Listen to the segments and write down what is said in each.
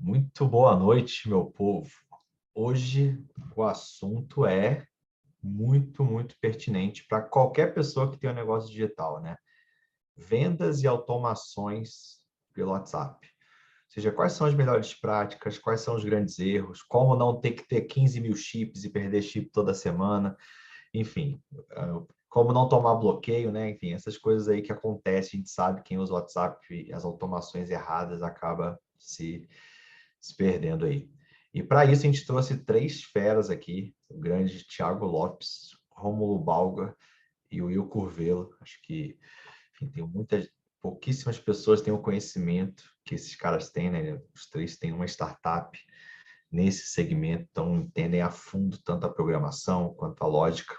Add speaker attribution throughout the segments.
Speaker 1: Muito boa noite, meu povo. Hoje o assunto é muito pertinente para qualquer pessoa que tem um negócio digital, né? Vendas e automações pelo WhatsApp. Ou seja, quais são as melhores práticas, quais são os grandes erros, como não ter que ter 15 mil chips e perder chip toda semana, enfim, como não tomar bloqueio, né? Enfim, essas coisas aí que acontecem, a gente sabe, quem usa o WhatsApp e as automações erradas acaba se perdendo aí. E para isso a gente trouxe três feras aqui, o grande Thiago Lopes, Rômulo Balga e o Will Curvelo. Acho que, enfim, pouquíssimas pessoas têm o conhecimento que esses caras têm, né? Os três têm uma startup nesse segmento, então entendem a fundo tanto a programação quanto a lógica.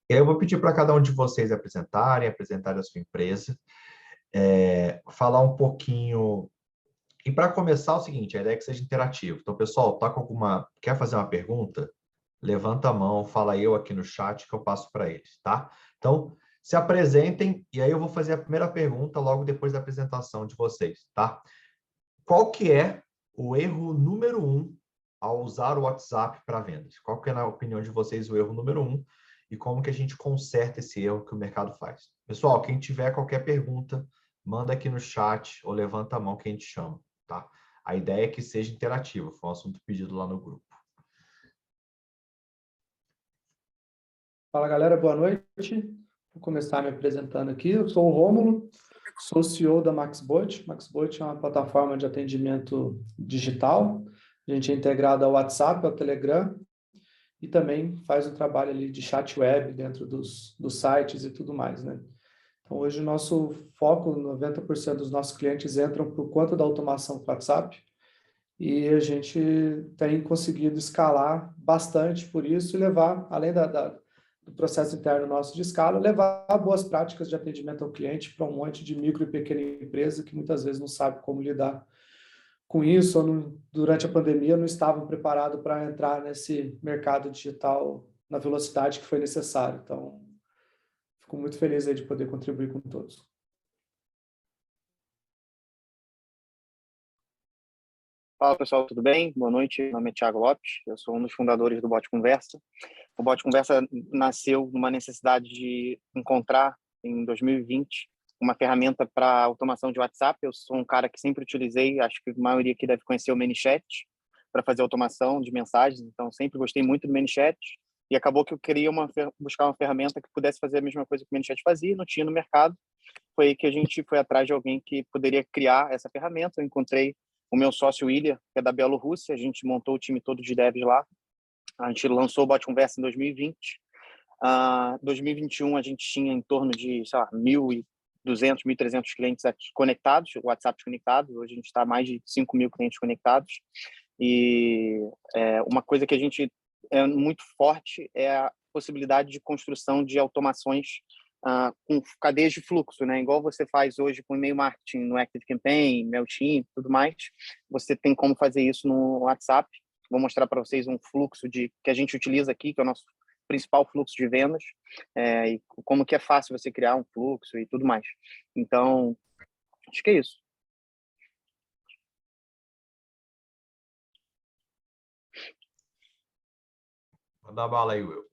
Speaker 1: Eu vou pedir para cada um de vocês apresentarem a sua empresa, falar um pouquinho. E para começar, é o seguinte, a ideia é que seja interativo. Então, pessoal, quer fazer uma pergunta? Levanta a mão, fala eu aqui no chat que eu passo para eles, tá? Então, se apresentem e aí eu vou fazer a primeira pergunta logo depois da apresentação de vocês, tá? Qual que é o erro número um ao usar o WhatsApp para vendas? Qual que é, na opinião de vocês, o erro número um e como que a gente conserta esse erro que o mercado faz? Pessoal, quem tiver qualquer pergunta, manda aqui no chat ou levanta a mão que a gente chama, tá? A ideia é que seja interativo, foi um assunto pedido lá no grupo.
Speaker 2: Fala, galera, boa noite. Vou começar me apresentando aqui. Eu sou o Rômulo, sou o CEO da MaxBot. MaxBot é uma plataforma de atendimento digital. A gente é integrado ao WhatsApp, ao Telegram e também faz o trabalho ali de chat web dentro dos sites e tudo mais, né? Então, hoje o nosso foco, 90% dos nossos clientes entram por conta da automação com o WhatsApp e a gente tem conseguido escalar bastante por isso e levar, além do processo interno nosso de escala, levar boas práticas de atendimento ao cliente para um monte de micro e pequena empresa que muitas vezes não sabe como lidar com isso ou durante a pandemia não estavam preparados para entrar nesse mercado digital na velocidade que foi necessário. Então, fico muito feliz aí de poder contribuir com todos.
Speaker 3: Fala pessoal, tudo bem? Boa noite, meu nome é Thiago Lopes, eu sou um dos fundadores do Bot Conversa. O Bot Conversa nasceu numa necessidade de encontrar, em 2020, uma ferramenta para automação de WhatsApp. Eu sou um cara que sempre utilizei, acho que a maioria aqui deve conhecer o ManyChat, para fazer automação de mensagens, então sempre gostei muito do ManyChat. E acabou que eu queria buscar uma ferramenta que pudesse fazer a mesma coisa que o ManyChat fazia, não tinha no mercado. Foi aí que a gente foi atrás de alguém que poderia criar essa ferramenta. Eu encontrei o meu sócio William, que é da Bielorrússia, a gente montou o time todo de devs lá. A gente lançou o Bot Conversa em 2020. 2021 a gente tinha em torno de, sei lá, 1.200, 1.300 clientes conectados, WhatsApp conectados. Hoje a gente está mais de 5.000 clientes conectados. E uma coisa que a gente é muito forte é a possibilidade de construção de automações com cadeias de fluxo, né? Igual você faz hoje com e-mail marketing no ActiveCampaign, MailChimp, tudo mais. Você tem como fazer isso no WhatsApp. Vou mostrar para vocês um fluxo que a gente utiliza aqui, que é o nosso principal fluxo de vendas, e como que é fácil você criar um fluxo e tudo mais. Então, acho que é isso.
Speaker 1: Manda bala aí, Will.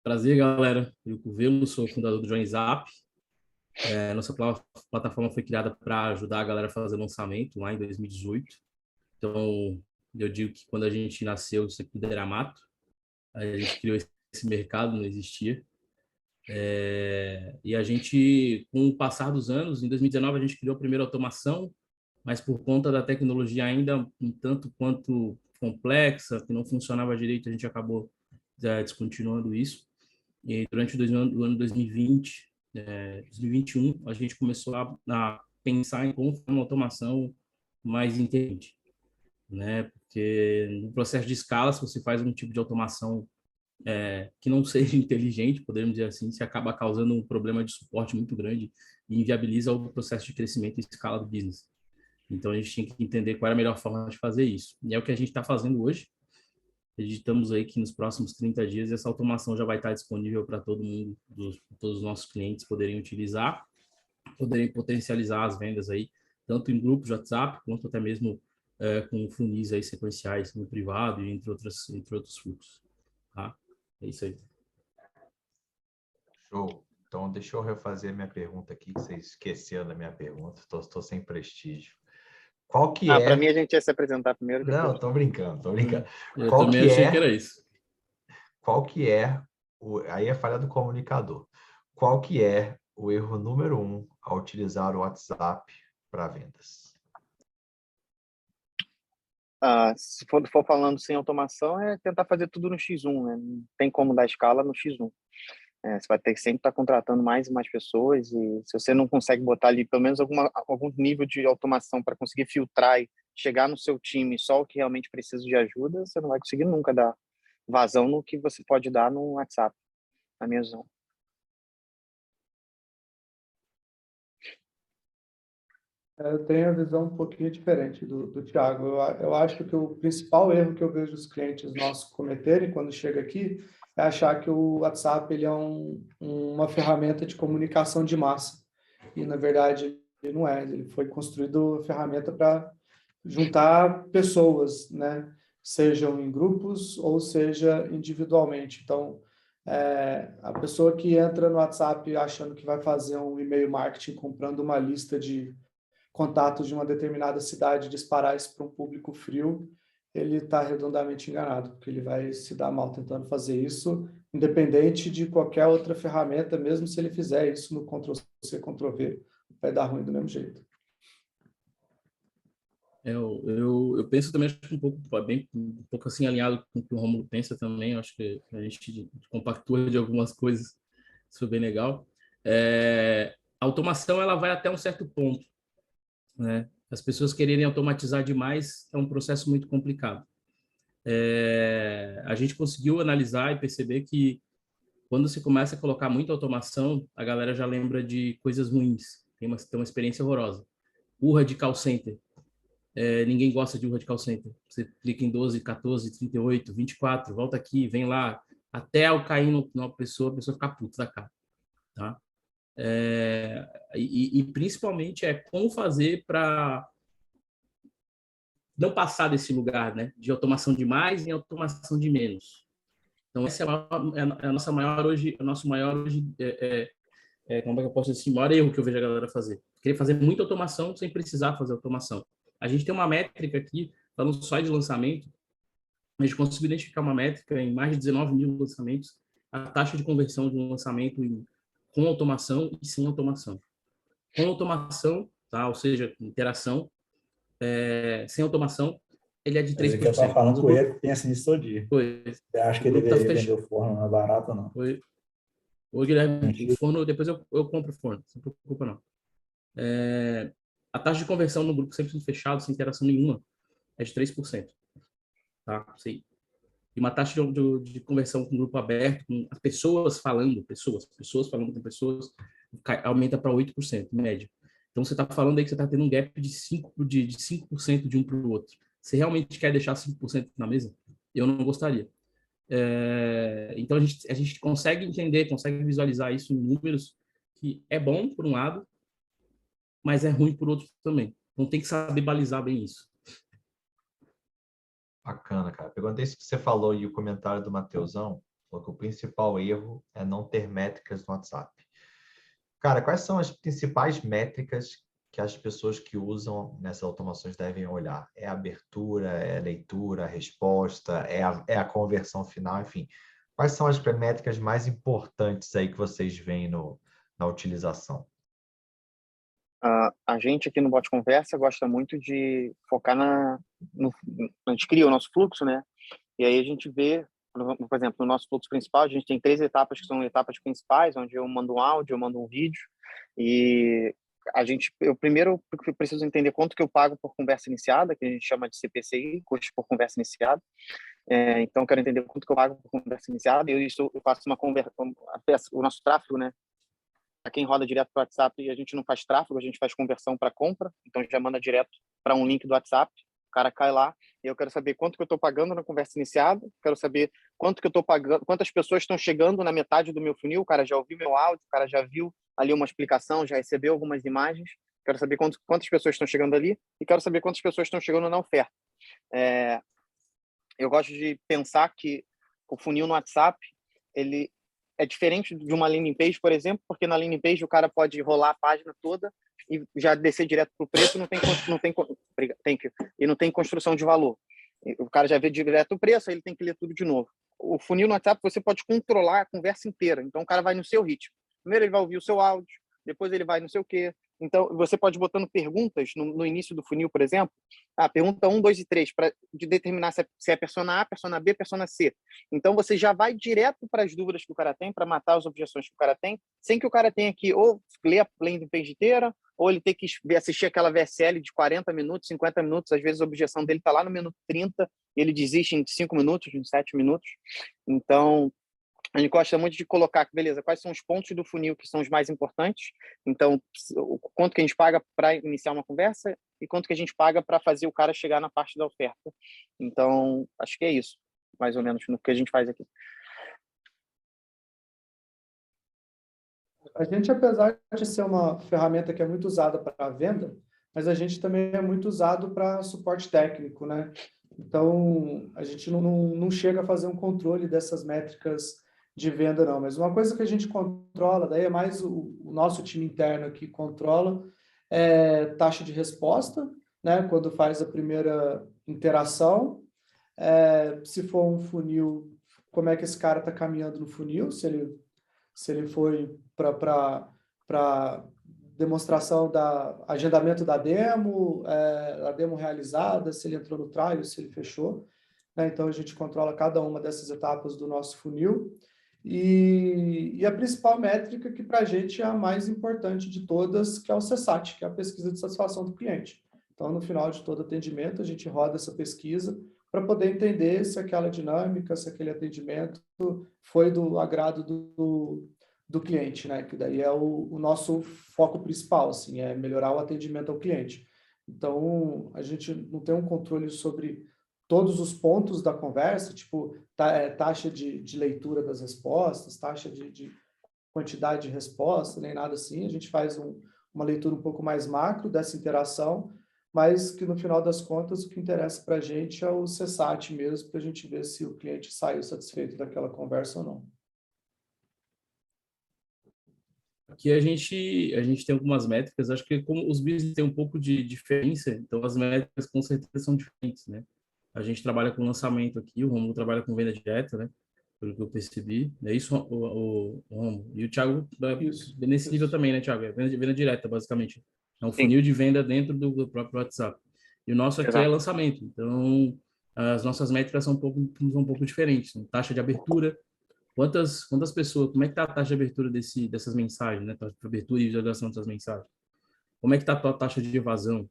Speaker 4: Prazer, galera. Eu Curvelo, sou fundador do JoinZap. Nossa plataforma foi criada para ajudar a galera a fazer lançamento lá em 2018. Então, eu digo que quando a gente nasceu, isso aqui era mato. A gente criou esse mercado, não existia. E a gente, com o passar dos anos, em 2019 a gente criou a primeira automação, mas por conta da tecnologia ainda um tanto quanto complexa, que não funcionava direito, a gente acabou descontinuando isso. E durante o ano 2020, 2021, a gente começou a pensar em como fazer uma automação mais inteligente, né? Porque no processo de escala, se você faz um tipo de automação que não seja inteligente, podemos dizer assim, você acaba causando um problema de suporte muito grande e inviabiliza o processo de crescimento e escala do business. Então, a gente tinha que entender qual era a melhor forma de fazer isso. E é o que a gente está fazendo hoje. Acreditamos aí que nos próximos 30 dias essa automação já vai estar disponível para todo mundo, todos os nossos clientes poderem utilizar, poderem potencializar as vendas aí tanto em grupos de WhatsApp, quanto até mesmo com funis aí sequenciais no privado e entre outros fluxos. Tá? É isso aí.
Speaker 1: Show. Então, deixa eu refazer a minha pergunta aqui, que vocês esqueceram da minha pergunta. Estou sem prestígio. Qual que
Speaker 3: Para
Speaker 1: é...
Speaker 3: mim, a gente ia se apresentar primeiro.
Speaker 1: Não, estou brincando, estou brincando.
Speaker 4: Eu
Speaker 1: Qual
Speaker 4: também
Speaker 1: que
Speaker 4: achei
Speaker 1: é...
Speaker 4: que era isso.
Speaker 1: Qual que é... Aí é falha do comunicador. Qual que é o erro número 1 ao utilizar o WhatsApp para vendas?
Speaker 3: Se for falando sem automação, é tentar fazer tudo no X1, né? Não tem como dar escala no X1. Você vai ter que sempre estar contratando mais e mais pessoas, e se você não consegue botar ali pelo menos algum nível de automação para conseguir filtrar e chegar no seu time só o que realmente precisa de ajuda, você não vai conseguir nunca dar vazão no que você pode dar no WhatsApp, na minha visão.
Speaker 2: Eu tenho a visão um pouquinho diferente do Thiago. Eu acho que o principal erro que eu vejo os clientes nossos cometerem quando chega aqui é achar que o WhatsApp ele é uma ferramenta de comunicação de massa. E, na verdade, ele não é. Ele foi construído a ferramenta para juntar pessoas, né? Sejam em grupos ou seja individualmente. Então, a pessoa que entra no WhatsApp achando que vai fazer um e-mail marketing comprando uma lista de contatos de uma determinada cidade, disparar isso para um público frio, ele está redondamente enganado, porque ele vai se dar mal tentando fazer isso, independente de qualquer outra ferramenta, mesmo se ele fizer isso no Ctrl+C, Ctrl+V, vai dar ruim do mesmo jeito.
Speaker 4: Eu penso também, acho que um pouco assim alinhado com o que o Romulo pensa também. Acho que a gente compactua de algumas coisas, isso é bem legal. A automação ela vai até um certo ponto, né? As pessoas quererem automatizar demais é um processo muito complicado. A gente conseguiu analisar e perceber que quando você começa a colocar muita automação, a galera já lembra de coisas ruins, tem uma experiência horrorosa. Urra de call center. Ninguém gosta de urra de call center. Você clica em 12, 14, 38, 24, volta aqui, vem lá, até eu cair numa pessoa, a pessoa ficar puta da cara. Tá? E principalmente como fazer para não passar desse lugar, né, de automação de mais em automação de menos. Então essa é a nossa maior hoje, o nosso maior hoje como é que eu posso dizer assim, o maior erro que eu vejo a galera fazer. Querer fazer muita automação sem precisar fazer automação. A gente tem uma métrica aqui, falando só de lançamento, a gente conseguiu identificar uma métrica em mais de 19 mil lançamentos, a taxa de conversão de um lançamento com automação e sem automação. Com automação, tá? Ou seja, interação, sem automação, ele é de 3%.
Speaker 5: Mas é que eu estava falando com ele, pensa nisso todo dia. Você acha que ele deveria vender o forno mais barato ou não?
Speaker 4: Ô, Guilherme, o forno, depois eu compro o forno, não se preocupa não. A taxa de conversão no grupo 100% fechado, sem interação nenhuma, é de 3%. Tá? Sim. E uma taxa de conversão com grupo aberto, com as pessoas falando com pessoas, aumenta para 8%, em média. Então, você está falando aí que você está tendo um gap de 5% de um para o outro. Você realmente quer deixar 5% na mesa? Eu não gostaria. Então, a gente consegue entender, consegue visualizar isso em números, que é bom, por um lado, mas é ruim por outro também. Então, tem que saber balizar bem isso.
Speaker 1: Bacana, cara. Perguntei se você falou e o comentário do Mateusão falou que o principal erro é não ter métricas no WhatsApp. Cara, quais são as principais métricas que as pessoas que usam nessas automações devem olhar? É a abertura, é a leitura, a resposta, é a conversão final, enfim. Quais são as métricas mais importantes aí que vocês veem na utilização?
Speaker 3: A gente aqui no Bot Conversa gosta muito de focar a gente cria o nosso fluxo, né? E aí a gente vê, por exemplo, no nosso fluxo principal, a gente tem 3 etapas que são etapas principais, onde eu mando um áudio, eu mando um vídeo, e eu primeiro preciso entender quanto que eu pago por conversa iniciada, que a gente chama de CPCI, custo por conversa iniciada. Então, eu quero entender quanto que eu pago por conversa iniciada, e eu faço uma conversa, o nosso tráfego, né? Para quem roda direto para o WhatsApp, a gente não faz tráfego, a gente faz conversão para compra, então já manda direto para um link do WhatsApp, o cara cai lá, e eu quero saber quanto que eu estou pagando na conversa iniciada, quero saber quanto que eu estou pagando, quantas pessoas estão chegando na metade do meu funil, o cara já ouviu meu áudio, o cara já viu ali uma explicação, já recebeu algumas imagens, quero saber quantas pessoas estão chegando ali e quero saber quantas pessoas estão chegando na oferta. Eu gosto de pensar que o funil no WhatsApp, ele é diferente de uma landing page, por exemplo, porque na landing page o cara pode rolar a página toda e já descer direto para o preço, e não tem construção de valor. O cara já vê direto o preço, aí ele tem que ler tudo de novo. O funil no WhatsApp você pode controlar a conversa inteira, então o cara vai no seu ritmo. Primeiro ele vai ouvir o seu áudio, depois ele vai não sei o quê. Então, você pode botando perguntas no início do funil, por exemplo. Pergunta 1, 2 e 3, para determinar se é persona A, persona B, persona C. Então, você já vai direto para as dúvidas que o cara tem, para matar as objeções que o cara tem, sem que o cara tenha que ou ler a landing page inteira, ou ele ter que assistir aquela VSL de 40 minutos, 50 minutos. Às vezes, a objeção dele está lá no minuto 30, ele desiste em 5 minutos, em 7 minutos. Então, a gente gosta muito de colocar, beleza, quais são os pontos do funil que são os mais importantes. Então, quanto que a gente paga para iniciar uma conversa e quanto que a gente paga para fazer o cara chegar na parte da oferta. Então, acho que é isso, mais ou menos, no que a gente faz aqui.
Speaker 2: A gente, apesar de ser uma ferramenta que é muito usada para venda, mas a gente também é muito usado para suporte técnico, né? Então, a gente não chega a fazer um controle dessas métricas de venda, não. Mas uma coisa que a gente controla, daí é mais o nosso time interno que controla, é taxa de resposta, né? Quando faz a primeira interação. Se for um funil, como é que esse cara está caminhando no funil, se ele foi para demonstração agendamento da demo, a demo realizada, se ele entrou no trial, se ele fechou, né? Então, a gente controla cada uma dessas etapas do nosso funil. E a principal métrica que para a gente é a mais importante de todas, que é o CSAT, que é a pesquisa de satisfação do cliente. Então, no final de todo atendimento, a gente roda essa pesquisa para poder entender se aquela dinâmica, se aquele atendimento foi do agrado do cliente, né? Que daí é o nosso foco principal, assim, é melhorar o atendimento ao cliente. Então, a gente não tem um controle sobre todos os pontos da conversa, tipo taxa de leitura das respostas, taxa de quantidade de resposta, nem nada assim. A gente faz uma leitura um pouco mais macro dessa interação, mas que no final das contas o que interessa para a gente é o CSAT mesmo, para a gente ver se o cliente saiu satisfeito daquela conversa ou não.
Speaker 4: Aqui a gente tem algumas métricas, acho que como os business têm um pouco de diferença, então as métricas com certeza são diferentes, né? A gente trabalha com lançamento aqui, o Romulo trabalha com venda direta, né? Pelo que eu percebi. É isso, o Romulo. E o Thiago é nesse nível também, né, Thiago? É venda direta, basicamente. É um funil de venda dentro do próprio WhatsApp. E o nosso aqui é lançamento. Então, as nossas métricas são um pouco diferentes. Né? Taxa de abertura, quantas pessoas, como é que está a taxa de abertura dessas mensagens, né? Taxa de abertura e visualização dessas mensagens. Como é que está a tua taxa de evasão?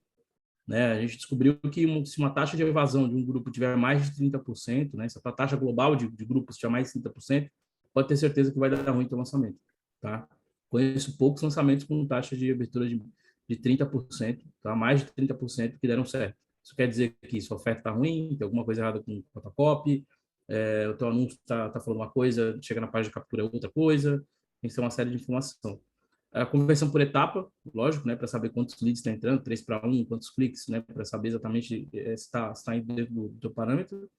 Speaker 4: Né? A gente descobriu que se uma taxa de evasão de um grupo tiver mais de 30%, né? Se a taxa global de grupos tiver mais de 30%, pode ter certeza que vai dar ruim o lançamento. Tá? Conheço poucos lançamentos com taxa de abertura de 30%, tá? Mais de 30% que deram certo. Isso quer dizer que sua oferta está ruim, tem alguma coisa errada com a tua copy, o teu anúncio está falando uma coisa, chega na página de captura é outra coisa, tem que ser uma série de informação. A conversão por etapa, lógico, né, para saber quantos leads está entrando, 3 para 1, quantos cliques, né, para saber exatamente se está indo dentro do teu parâmetro.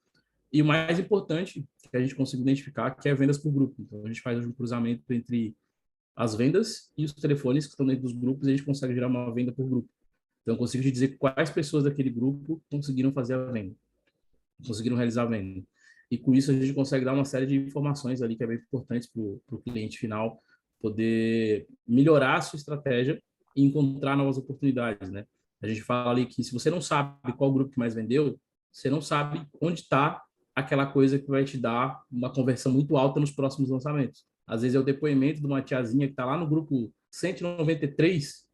Speaker 4: E o mais importante que a gente consegue identificar, que é vendas por grupo. Então, a gente faz um cruzamento entre as vendas e os telefones que estão dentro dos grupos e a gente consegue gerar uma venda por grupo. Então, eu consigo te dizer quais pessoas daquele grupo conseguiram fazer a venda, conseguiram realizar a venda. E com isso, a gente consegue dar uma série de informações ali que é bem importante para o cliente final poder melhorar a sua estratégia e encontrar novas oportunidades, né? A gente fala ali que se você não sabe qual grupo que mais vendeu, você não sabe onde está aquela coisa que vai te dar uma conversão muito alta nos próximos lançamentos. Às vezes é o depoimento de uma tiazinha que está lá no grupo 193,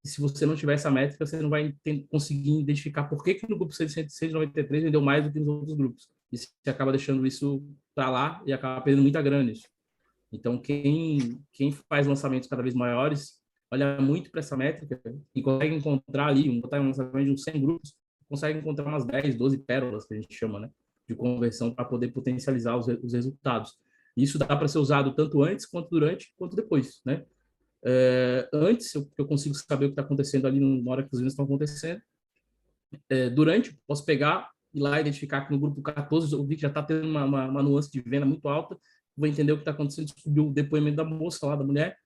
Speaker 4: e se você não tiver essa métrica, você não vai conseguir identificar por que no grupo 193 vendeu mais do que nos outros grupos. E você acaba deixando isso para lá e acaba perdendo muita grana nisso. Então, quem faz lançamentos cada vez maiores, olha muito para essa métrica e consegue encontrar ali, botar um lançamento de uns 100 grupos, consegue encontrar umas 10, 12 pérolas, que a gente chama, né, de conversão para poder potencializar os resultados. Isso dá para ser usado tanto antes, quanto durante, quanto depois, né? Antes, eu consigo saber o que está acontecendo ali na hora que os vendas estão acontecendo. Durante, posso pegar e lá identificar que no grupo 14 eu vi que já está tendo uma nuance de venda muito alta, vou entender o que está acontecendo, descobrir o depoimento da moça lá, da mulher,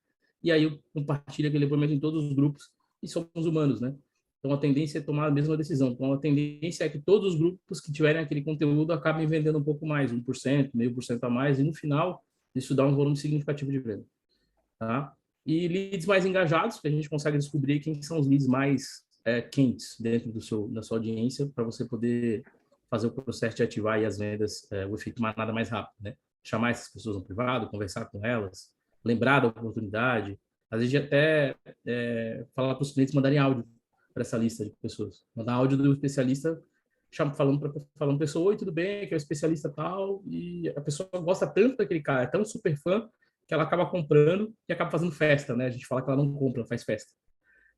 Speaker 4: e aí eu compartilho aquele depoimento em todos os grupos, e somos humanos, né? Então, a tendência é tomar a mesma decisão. Então, a tendência é que todos os grupos que tiverem aquele conteúdo acabem vendendo um pouco mais, 1%, 0,5% a mais, e no final, isso dá um volume significativo de venda. Tá? E leads mais engajados, que a gente consegue descobrir quem são os leads mais quentes dentro da sua audiência, para você poder fazer o processo de ativar aí as vendas, o efeito manada mais rápido, né? Chamar essas pessoas no privado, conversar com elas, lembrar da oportunidade, às vezes até falar para os clientes mandarem áudio para essa lista de pessoas. Mandar áudio do especialista falando para a pessoa, oi, tudo bem, que é o especialista tal, e a pessoa gosta tanto daquele cara, é tão super fã, que ela acaba comprando e acaba fazendo festa, né? A gente fala que ela não compra, ela faz festa.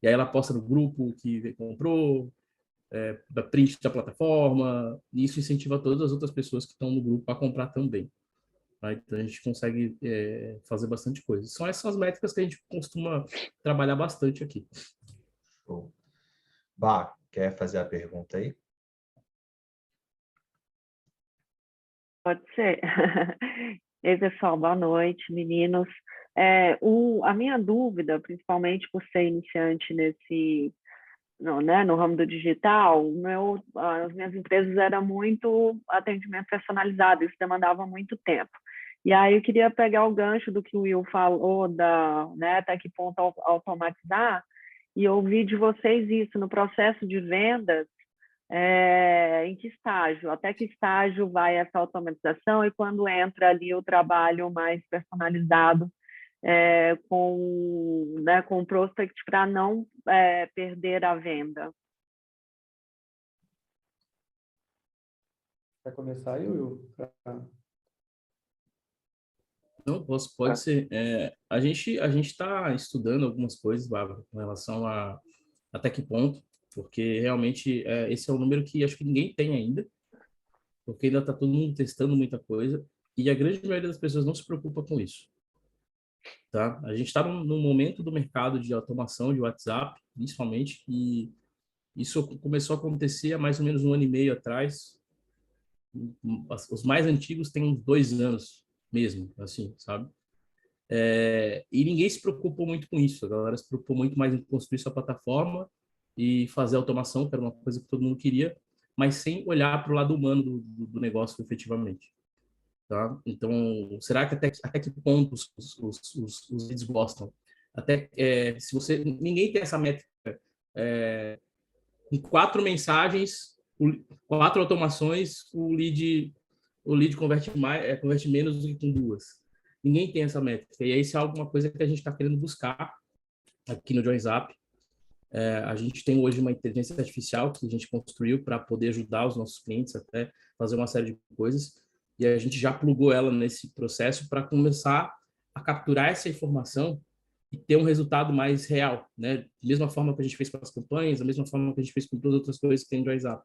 Speaker 4: E aí ela posta no grupo que comprou, da print da plataforma, e isso incentiva todas as outras pessoas que estão no grupo a comprar também. Tá? Então a gente consegue fazer bastante coisa. São essas métricas que a gente costuma trabalhar bastante aqui.
Speaker 1: Show. Bah, quer fazer a pergunta aí?
Speaker 6: Pode ser. Ei, pessoal, boa noite, meninos. A minha dúvida, principalmente por ser iniciante no ramo do digital, as minhas empresas eram muito atendimento personalizado, isso demandava muito tempo. E aí eu queria pegar o gancho do que o Will falou, até que ponto automatizar, e ouvir de vocês isso, no processo de vendas, em que estágio, até que estágio vai essa automatização e quando entra ali o trabalho mais personalizado com o prospect para não perder a venda.
Speaker 2: Vai começar aí, Will?
Speaker 4: Não, pode ser. A gente está estudando algumas coisas, Bárbara, com relação a até que ponto, porque realmente esse é um número que acho que ninguém tem ainda, porque ainda está todo mundo testando muita coisa, e a grande maioria das pessoas não se preocupa com isso. Tá? A gente está num momento do mercado de automação de WhatsApp, principalmente, e isso começou a acontecer há mais ou menos 1 ano e meio atrás. Os mais antigos têm uns 2 anos mesmo, assim, sabe? E ninguém se preocupou muito com isso. A galera se preocupou muito mais em construir sua plataforma e fazer automação, que era uma coisa que todo mundo queria, mas sem olhar para o lado humano do negócio efetivamente. Tá? Então, será que até que ponto os leads gostam? Se ninguém tem essa métrica, em 4 mensagens, 4 automações, o lead converte menos do que com 2. Ninguém tem essa métrica. E isso é alguma coisa que a gente está querendo buscar aqui no JoinZap. A gente tem hoje uma inteligência artificial que a gente construiu para poder ajudar os nossos clientes até fazer uma série de coisas. E a gente já plugou ela nesse processo para começar a capturar essa informação e ter um resultado mais real, né? Da mesma forma que a gente fez com as campanhas, da mesma forma que a gente fez com todas as outras coisas que tem no JoinZap.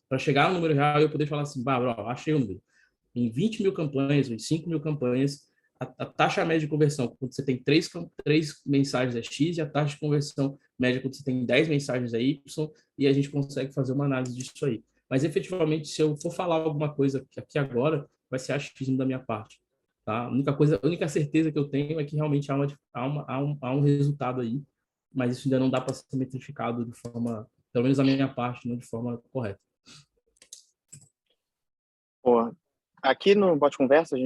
Speaker 4: Para chegar no número real e eu poder falar assim, achei o número. Em 20 mil campanhas, ou em 5 mil campanhas, a taxa média de conversão, quando você tem 3 mensagens é X, e a taxa de conversão média, quando você tem 10 mensagens é Y, e a gente consegue fazer uma análise disso aí. Mas, efetivamente, se eu for falar alguma coisa aqui agora, vai ser achismo da minha parte. Tá? A única certeza que eu tenho é que realmente há um resultado aí, mas isso ainda não dá para ser metrificado de forma, pelo menos a minha parte, não de forma correta.
Speaker 3: Boa. Aqui no Bot Conversa,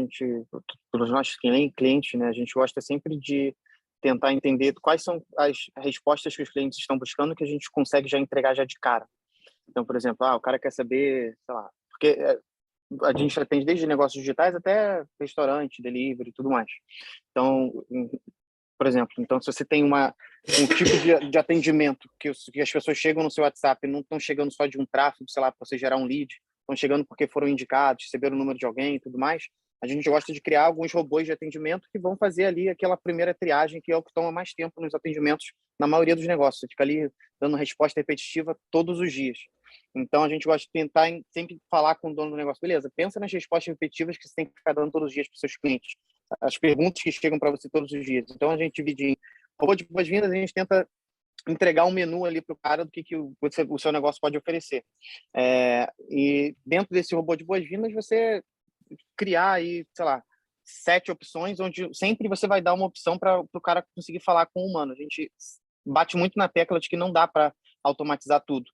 Speaker 3: pelos nossos clientes, né, a gente gosta sempre de tentar entender quais são as respostas que os clientes estão buscando que a gente consegue já entregar já de cara. Então, por exemplo, o cara quer saber, sei lá, porque a gente atende desde negócios digitais até restaurante, delivery e tudo mais. Então, por exemplo, se você tem um tipo de atendimento que as pessoas chegam no seu WhatsApp, não estão chegando só de um tráfego, sei lá, para você gerar um lead, estão chegando porque foram indicados, receberam o número de alguém e tudo mais, a gente gosta de criar alguns robôs de atendimento que vão fazer ali aquela primeira triagem, que é o que toma mais tempo nos atendimentos na maioria dos negócios. Você fica ali dando resposta repetitiva todos os dias. Então, a gente gosta de tentar sempre falar com o dono do negócio. Beleza, pensa nas respostas repetitivas que você tem que ficar dando todos os dias para os seus clientes. As perguntas que chegam para você todos os dias. Então, a gente divide em robô de boas-vindas, a gente tenta entregar um menu ali para o cara do que o seu negócio pode oferecer. E dentro desse robô de boas-vindas, você criar aí, sei lá, 7 opções, onde sempre você vai dar uma opção para o cara conseguir falar com o humano. A gente bate muito na tecla de que não dá para automatizar tudo.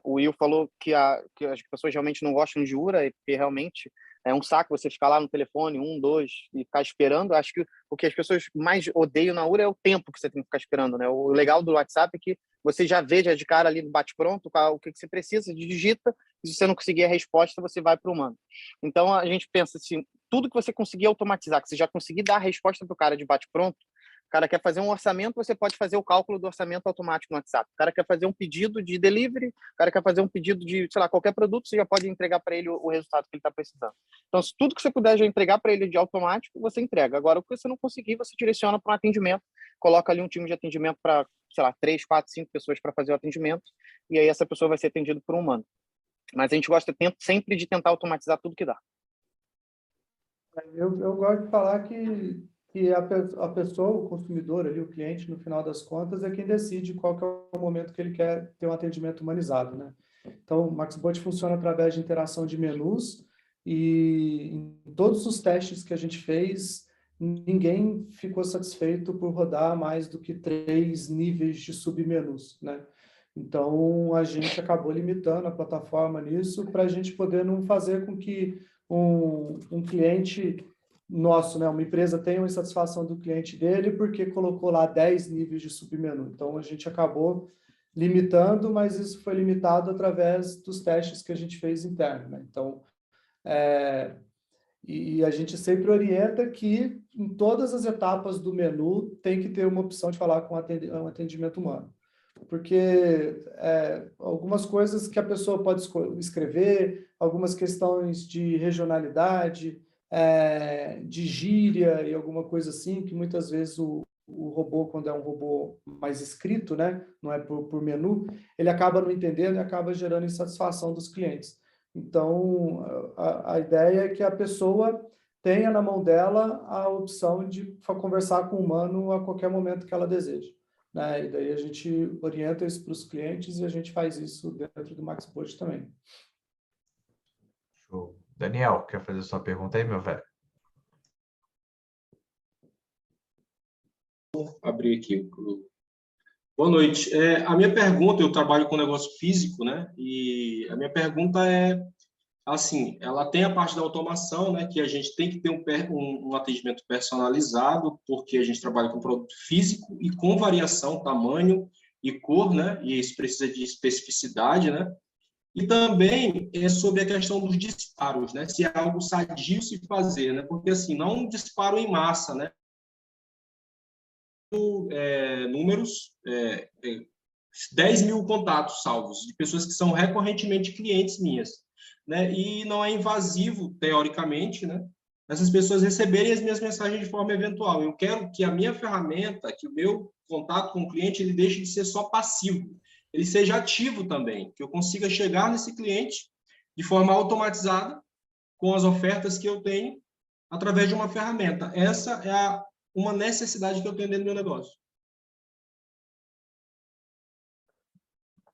Speaker 3: O Will falou que as pessoas realmente não gostam de URA, porque realmente é um saco você ficar lá no telefone, 1, 2, e ficar esperando. Acho que o que as pessoas mais odeiam na URA é o tempo que você tem que ficar esperando, né? O legal do WhatsApp é que você já vê de cara ali no bate-pronto o que você precisa, digita, e se você não conseguir a resposta, você vai para o humano. Então, a gente pensa assim, tudo que você conseguir automatizar, que você já conseguir dar a resposta para o cara de bate-pronto, o cara quer fazer um orçamento, você pode fazer o cálculo do orçamento automático no WhatsApp. O cara quer fazer um pedido de delivery, o cara quer fazer um pedido de, sei lá, qualquer produto, você já pode entregar para ele o resultado que ele está precisando. Então, se tudo que você puder já entregar para ele de automático, você entrega. Agora, o que você não conseguir, você direciona para um atendimento, coloca ali um time de atendimento para, sei lá, 3, 4, 5 pessoas para fazer o atendimento, e aí essa pessoa vai ser atendida por um humano. Mas a gente gosta sempre de tentar automatizar tudo que dá.
Speaker 2: Eu gosto de falar que a pessoa, o consumidor, ali, o cliente, no final das contas, é quem decide qual que é o momento que ele quer ter um atendimento humanizado, né? Então, o MaxBot funciona através de interação de menus e em todos os testes que a gente fez, ninguém ficou satisfeito por rodar mais do que 3 níveis de submenus, né? Então, a gente acabou limitando a plataforma nisso para a gente poder não fazer com que um cliente nosso, né, uma empresa tenha uma insatisfação do cliente dele porque colocou lá 10 níveis de submenu. Então, a gente acabou limitando, mas isso foi limitado através dos testes que a gente fez interno, né? Então, e a gente sempre orienta que em todas as etapas do menu tem que ter uma opção de falar com um atendimento humano. Porque algumas coisas que a pessoa pode escrever, algumas questões de regionalidade, de gíria e alguma coisa assim, que muitas vezes o robô, quando é um robô mais escrito, né, não é por menu, ele acaba não entendendo e acaba gerando insatisfação dos clientes. Então, a ideia é que a pessoa tenha na mão dela a opção de conversar com o humano a qualquer momento que ela deseja, né? E daí a gente orienta isso para os clientes e a gente faz isso dentro do MaxBot também.
Speaker 1: Show. Daniel, quer fazer sua pergunta aí, meu velho?
Speaker 7: Vou abrir aqui. Boa noite. A minha pergunta, eu trabalho com negócio físico, né? E a minha pergunta é, assim, ela tem a parte da automação, né? Que a gente tem que ter um atendimento personalizado, porque a gente trabalha com produto físico e com variação, tamanho e cor, né? E isso precisa de especificidade, né? E também é sobre a questão dos disparos, né? Se é algo sadio se fazer, né? Porque, assim, não um disparo em massa, né? Números, 10 mil contatos salvos de pessoas que são recorrentemente clientes minhas, né? E não é invasivo, teoricamente, né? Essas pessoas receberem as minhas mensagens de forma eventual. Eu quero que a minha ferramenta, que o meu contato com o cliente, ele deixe de ser só passivo, ele seja ativo também, que eu consiga chegar nesse cliente de forma automatizada com as ofertas que eu tenho através de uma ferramenta. Essa é uma necessidade que eu tenho dentro do meu negócio.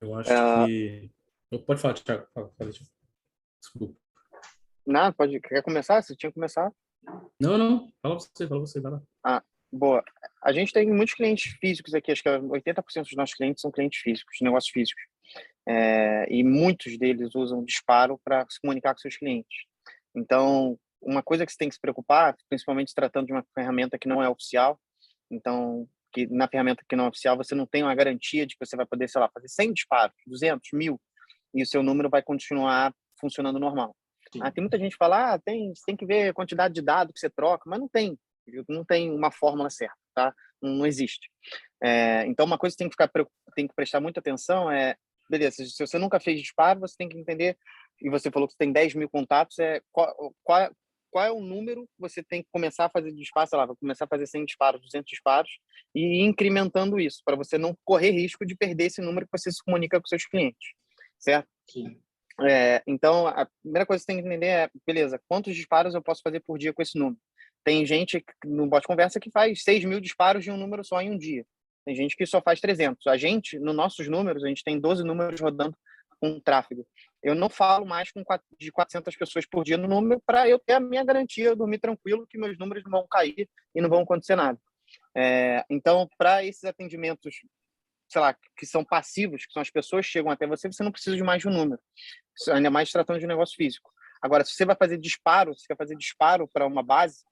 Speaker 4: Eu acho que... Pode falar, Thiago. Fala, Thiago. Desculpa.
Speaker 3: Não, quer começar? Você tinha que começar?
Speaker 4: Não. Fala você, vai lá.
Speaker 3: Boa. A gente tem muitos clientes físicos aqui, acho que 80% dos nossos clientes são clientes físicos, negócios físicos. E muitos deles usam Disparo para se comunicar com seus clientes. Então, uma coisa que você tem que se preocupar, principalmente se tratando de uma ferramenta que não é oficial, então, que na ferramenta que não é oficial, você não tem uma garantia de que você vai poder, sei lá, fazer 100 disparos, 200, 1000, e o seu número vai continuar funcionando normal. Tem muita gente que fala, você tem que ver a quantidade de dados que você troca, mas não tem uma fórmula certa, tá? Não existe. Então, uma coisa que tem que prestar muita atenção beleza, se você nunca fez disparo, você tem que entender, e você falou que você tem 10 mil contatos, qual é o número que você tem que começar a fazer disparo, sei lá, vai começar a fazer 100 disparos, 200 disparos, e ir incrementando isso, para você não correr risco de perder esse número que você se comunica com seus clientes, certo?
Speaker 7: Sim.
Speaker 3: Então, a primeira coisa que você tem que entender beleza, quantos disparos eu posso fazer por dia com esse número? Tem gente no bot conversa que faz 6 mil disparos de um número só em um dia. Tem gente que só faz 300. A gente, nos nossos números, a gente tem 12 números rodando com tráfego. Eu não falo mais de 400 pessoas por dia no número para eu ter a minha garantia, eu dormir tranquilo que meus números não vão cair e não vão acontecer nada. Então, para esses atendimentos, sei lá, que são passivos, que são as pessoas que chegam até você, você não precisa de mais de um número. Ainda mais tratando de um negócio físico. Agora, se você vai fazer disparo, se quer fazer disparo para uma base,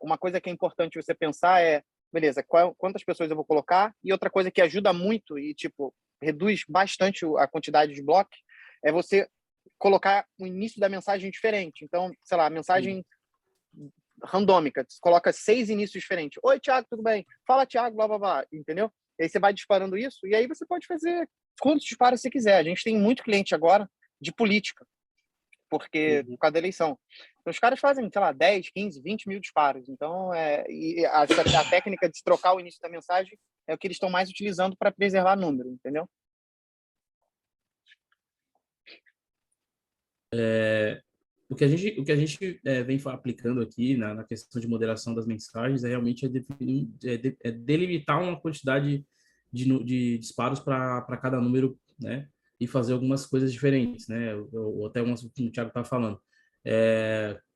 Speaker 3: uma coisa que é importante você pensar é, beleza, quantas pessoas eu vou colocar? E outra coisa que ajuda muito e, tipo, reduz bastante a quantidade de blocos é você colocar o início da mensagem diferente. Então, sei lá, a mensagem randômica, você coloca 6 inícios diferentes. Oi, Thiago, tudo bem? Fala, Thiago, blá, blá, blá, entendeu? E aí você vai disparando isso, e aí você pode fazer quantos disparos você quiser. A gente tem muito cliente agora de política, porque por causa da eleição. Então, os caras fazem, sei lá, 10, 15, 20 mil disparos. Então, a técnica de trocar o início da mensagem é o que eles estão mais utilizando para preservar número, entendeu?
Speaker 4: O que a gente vem aplicando aqui na questão de moderação das mensagens é realmente delimitar uma quantidade de disparos para cada número, né? E fazer algumas coisas diferentes, né? Ou até umas que o Thiago está falando.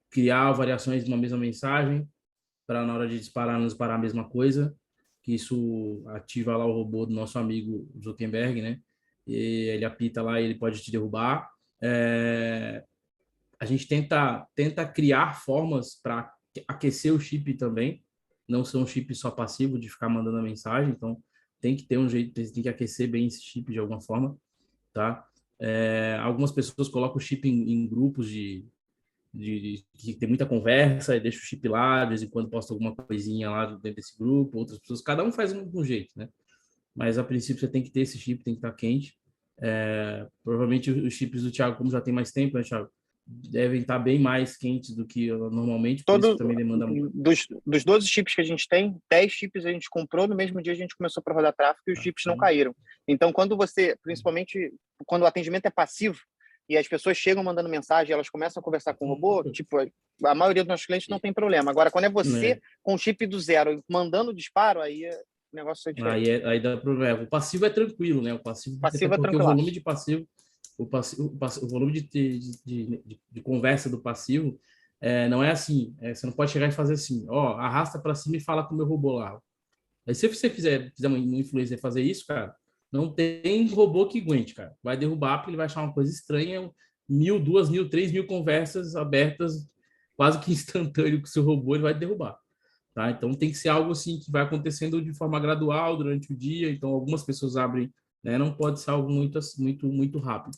Speaker 4: Criar variações de uma mesma mensagem para na hora de disparar não disparar a mesma coisa, que isso ativa lá o robô do nosso amigo Zuckerberg, né? E ele apita lá e ele pode te derrubar. A gente tenta criar formas para aquecer o chip também, não ser um chip só passivo de ficar mandando a mensagem, então tem que ter um jeito, tem que aquecer bem esse chip de alguma forma, tá? Algumas pessoas colocam o chip em grupos que tem muita conversa e deixa o chip lá, de vez em quando posta alguma coisinha lá dentro desse grupo, outras pessoas, cada um faz um jeito, né? Mas a princípio você tem que ter esse chip, tem que estar quente. Provavelmente os chips do Thiago, como já tem mais tempo, né, Thiago? Devem estar bem mais quentes do que normalmente, por isso também demanda muito.
Speaker 3: Dos 12 chips que a gente tem, 10 chips a gente comprou, no mesmo dia a gente começou para rodar tráfego e os chips não caíram. Então, principalmente quando o atendimento é passivo e as pessoas chegam mandando mensagem, elas começam a conversar com o robô, tipo, a maioria dos nossos clientes não tem problema. Agora, quando é você com o chip do zero mandando disparo, aí o negócio é diferente.
Speaker 4: Aí dá problema. O passivo é tranquilo, né? O passivo é porque o volume de passivo, o volume de conversa do passivo não é assim. Você não pode chegar e fazer assim, arrasta para cima e fala com o meu robô lá. Aí se você fizer uma influencer fazer isso, cara, não tem robô que aguente, cara. Vai derrubar porque ele vai achar uma coisa estranha. 1.000, 2.000, 3.000 conversas abertas, quase que instantâneo com o seu robô, ele vai derrubar. Tá? Então tem que ser algo assim que vai acontecendo de forma gradual durante o dia. Então algumas pessoas abrem, né? Não pode ser algo muito rápido.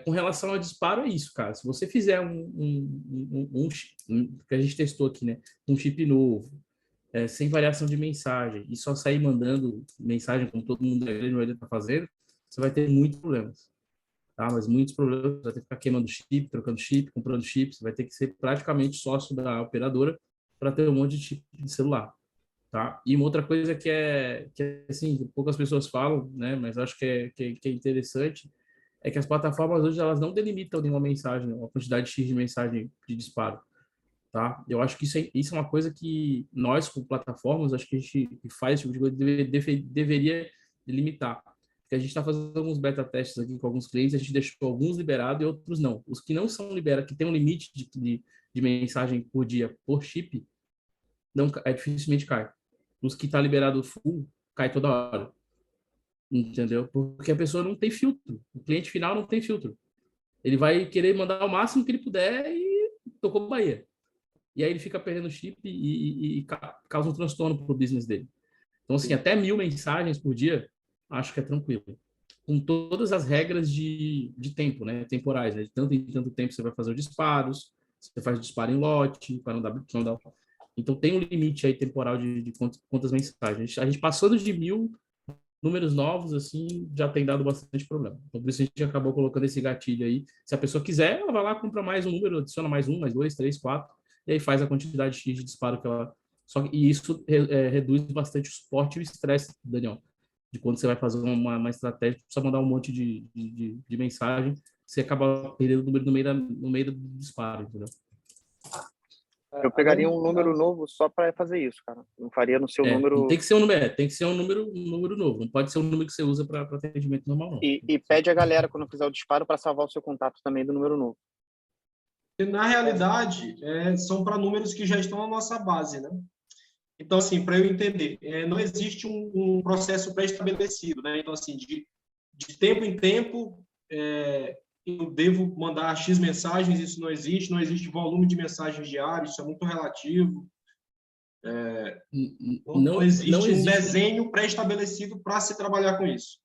Speaker 4: Com relação ao disparo é isso, cara. Se você fizer um que a gente testou aqui, né? Um chip novo, sem variação de mensagem e só sair mandando mensagem como todo mundo está fazendo, você vai ter muitos problemas. Tá? Mas muitos problemas, você vai ter que ficar queimando chip, trocando chip, comprando chip, você vai ter que ser praticamente sócio da operadora para ter um monte de chip de celular, tá? E uma outra coisa que é assim, poucas pessoas falam, né? Mas acho que é interessante, é que as plataformas hoje elas não delimitam nenhuma mensagem, uma quantidade X de mensagem de disparo, tá? Eu acho que isso é uma coisa que nós, como plataformas, acho que a gente que faz esse tipo de coisa deveria delimitar. Porque a gente está fazendo alguns beta testes aqui com alguns clientes, a gente deixou alguns liberados e outros não. Os que não são liberados, que tem um limite de mensagem por dia por chip, não, dificilmente cai. Os que está liberado full, cai toda hora. Entendeu? Porque a pessoa não tem filtro. O cliente final não tem filtro. Ele vai querer mandar o máximo que ele puder e tocou Bahia. E aí ele fica perdendo chip e causa um transtorno para o business dele. Então, assim, até 1.000 mensagens por dia, acho que é tranquilo. Com todas as regras de tempo, né? Temporais, né? De tanto em tanto tempo você vai fazer os disparos, você faz o disparo em lote, para não dar... Então, tem um limite aí temporal de quantas mensagens. A gente passando de 1.000 números novos, assim, já tem dado bastante problema. Então, por isso a gente acabou colocando esse gatilho aí. Se a pessoa quiser, ela vai lá, compra mais um número, adiciona mais um, mais dois, três, quatro, e aí faz a quantidade X de disparo que ela... E isso reduz bastante o suporte e o estresse, Daniel, de quando você vai fazer uma estratégia, precisa mandar um monte de mensagem, você acaba perdendo o número no meio do disparo, entendeu?
Speaker 3: Eu pegaria um número novo só para fazer isso, cara. Não faria no seu número...
Speaker 4: Tem que ser um número novo. Não pode ser um número que você usa para atendimento normal, não.
Speaker 3: E pede a galera, quando fizer o disparo, para salvar o seu contato também do número novo.
Speaker 7: Na realidade, são para números que já estão na nossa base, né? Então, assim, para eu entender, não existe um processo pré-estabelecido, né? Então, assim, de tempo em tempo, eu devo mandar X mensagens, isso não existe volume de mensagens diários, isso é muito relativo. Não existe um desenho pré-estabelecido para se trabalhar com isso.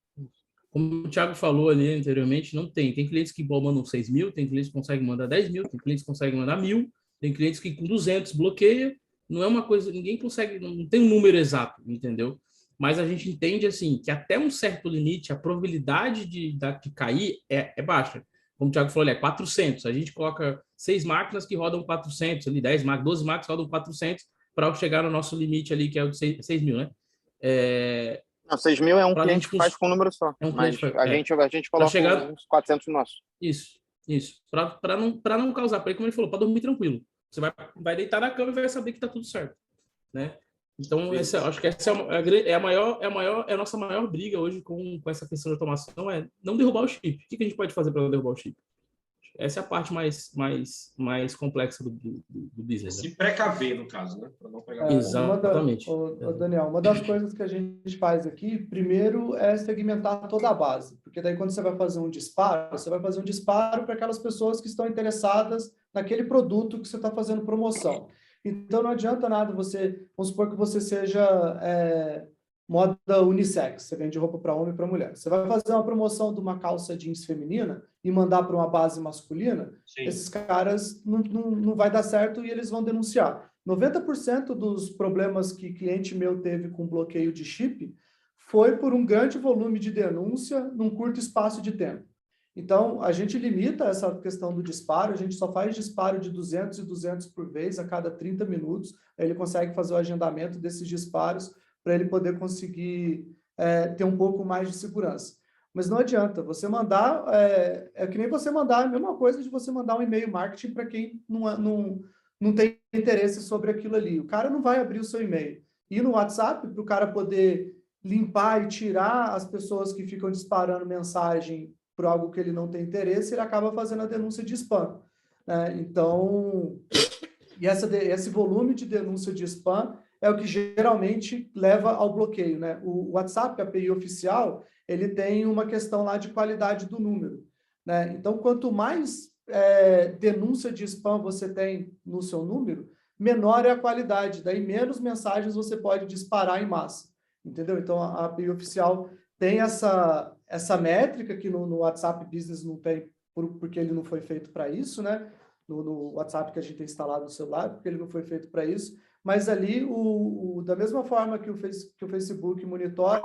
Speaker 4: Como o Thiago falou ali anteriormente, não tem. Tem clientes que mandam 6 mil, tem clientes que conseguem mandar 10 mil, tem clientes que conseguem mandar 1.000, tem clientes que com 200 bloqueia. Não é uma coisa, ninguém consegue, não tem um número exato, entendeu? Mas a gente entende, assim, que até um certo limite, a probabilidade de cair é baixa. Como o Thiago falou, é 400. A gente coloca 6 máquinas que rodam 400, ali, 10 máquinas, 12 máquinas rodam 400 para chegar no nosso limite ali, que é o de 6 mil, né?
Speaker 3: Não, 6 mil é um cliente que faz com um número só. Mas a gente coloca uns 400 nossos.
Speaker 4: Isso. Para não causar, para como ele falou, para dormir tranquilo. Você vai deitar na cama e vai saber que está tudo certo, né? Então, acho que essa é a nossa maior briga hoje com essa questão de automação, é não derrubar o chip. O que a gente pode fazer para não derrubar o chip? Essa é a parte mais complexa do business.
Speaker 7: Se precaver, no caso, né? Para não pegar...
Speaker 4: Exatamente.
Speaker 2: Daniel, uma das coisas que a gente faz aqui, primeiro, é segmentar toda a base. Porque daí, quando você vai fazer um disparo, você vai fazer um disparo para aquelas pessoas que estão interessadas naquele produto que você está fazendo promoção. Então, não adianta nada vamos supor que você seja moda unissex, você vende roupa para homem e para mulher. Você vai fazer uma promoção de uma calça jeans feminina e mandar para uma base masculina, sim, esses caras não vai dar certo e eles vão denunciar. 90% dos problemas que cliente meu teve com bloqueio de chip foi por um grande volume de denúncia num curto espaço de tempo. Então, a gente limita essa questão do disparo, a gente só faz disparo de 200 e 200 por vez a cada 30 minutos, aí ele consegue fazer o agendamento desses disparos para ele poder conseguir ter um pouco mais de segurança. Mas não adianta, você mandar, é que nem você mandar, a mesma coisa de você mandar um e-mail marketing para quem não tem interesse sobre aquilo ali. O cara não vai abrir o seu e-mail. E no WhatsApp, para o cara poder limpar e tirar as pessoas que ficam disparando mensagem por algo que ele não tem interesse, ele acaba fazendo a denúncia de spam. Então, esse volume de denúncia de spam é o que geralmente leva ao bloqueio, né? O WhatsApp, a API oficial, ele tem uma questão lá de qualidade do número, né? Então, quanto mais denúncia de spam você tem no seu número, menor é a qualidade, daí menos mensagens você pode disparar em massa, entendeu? Então, a API oficial tem essa métrica que no WhatsApp Business não tem, porque ele não foi feito para isso, né? No WhatsApp que a gente tem instalado no celular, porque ele não foi feito para isso. Mas ali, da mesma forma que o Facebook monitora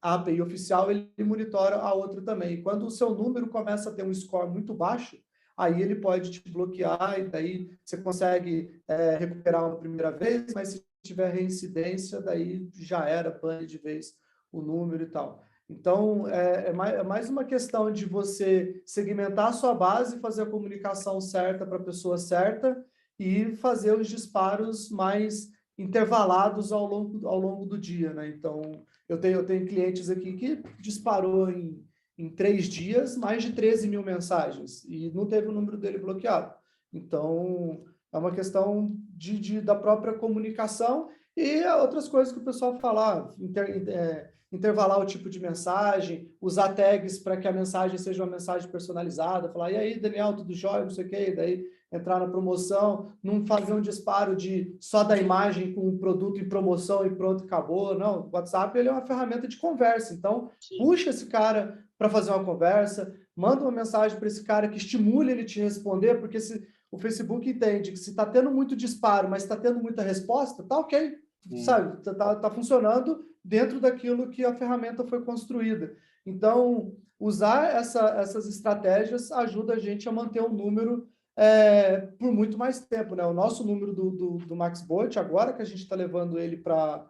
Speaker 2: a API oficial, ele monitora a outra também. E quando o seu número começa a ter um score muito baixo, aí ele pode te bloquear e daí você consegue recuperar uma primeira vez, mas se tiver reincidência, daí já era, bane de vez o número e tal. Então, é mais uma questão de você segmentar a sua base, fazer a comunicação certa para a pessoa certa e fazer os disparos mais intervalados ao longo do dia, né? Então, eu tenho clientes aqui que disparou em 3 dias mais de 13 mil mensagens e não teve o número dele bloqueado. Então, é uma questão da própria comunicação e outras coisas que o pessoal fala, intervalar o tipo de mensagem, usar tags para que a mensagem seja uma mensagem personalizada, falar, e aí, Daniel, tudo jóia, não sei o quê, e daí entrar na promoção, não fazer um disparo só da imagem com o produto em promoção e pronto, acabou. Não, o WhatsApp ele é uma ferramenta de conversa, então puxa esse cara para fazer uma conversa, manda uma mensagem para esse cara que estimule ele te responder, porque o Facebook entende que se está tendo muito disparo, mas está tendo muita resposta, tá ok, sabe? Tá funcionando dentro daquilo que a ferramenta foi construída. Então, usar essas estratégias ajuda a gente a manter um número por muito mais tempo, né? O nosso número do MaxBot, agora que a gente está levando ele para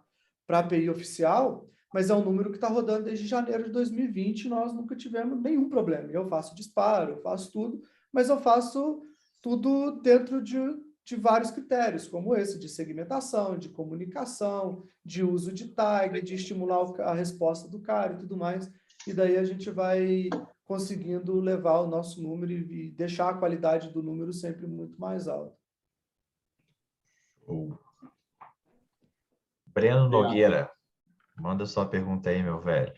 Speaker 2: a API oficial, mas é um número que está rodando desde janeiro de 2020, nós nunca tivemos nenhum problema. Eu faço disparo, eu faço tudo, mas eu faço tudo dentro de vários critérios, como esse, de segmentação, de comunicação, de uso de tag, de estimular a resposta do cara e tudo mais. E daí a gente vai conseguindo levar o nosso número e deixar a qualidade do número sempre muito mais alta.
Speaker 1: Breno Nogueira, manda sua pergunta aí, meu velho.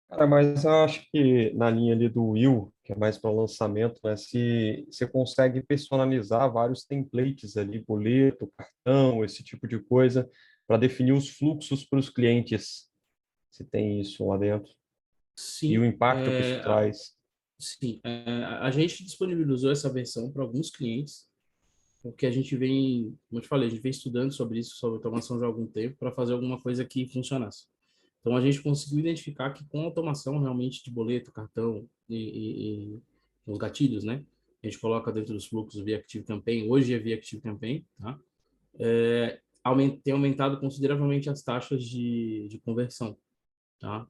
Speaker 8: Cara, mas eu acho que na linha ali do Will, que é mais para lançamento, né? Se você consegue personalizar vários templates ali, boleto, cartão, esse tipo de coisa, para definir os fluxos para os clientes. Se tem isso lá dentro. E o
Speaker 4: Sim,
Speaker 8: impacto que isso traz.
Speaker 4: sim. A gente disponibilizou essa versão para alguns clientes, porque a gente vem, como eu te falei, a gente vem estudando sobre isso, sobre automação já há algum tempo, para fazer alguma coisa que funcionasse. Então, a gente conseguiu identificar que com automação realmente de boleto, cartão e os gatilhos, né? A gente coloca dentro dos fluxos via Active Campaign, hoje é via Active Campaign, tá? Tem aumentado consideravelmente as taxas de conversão, tá?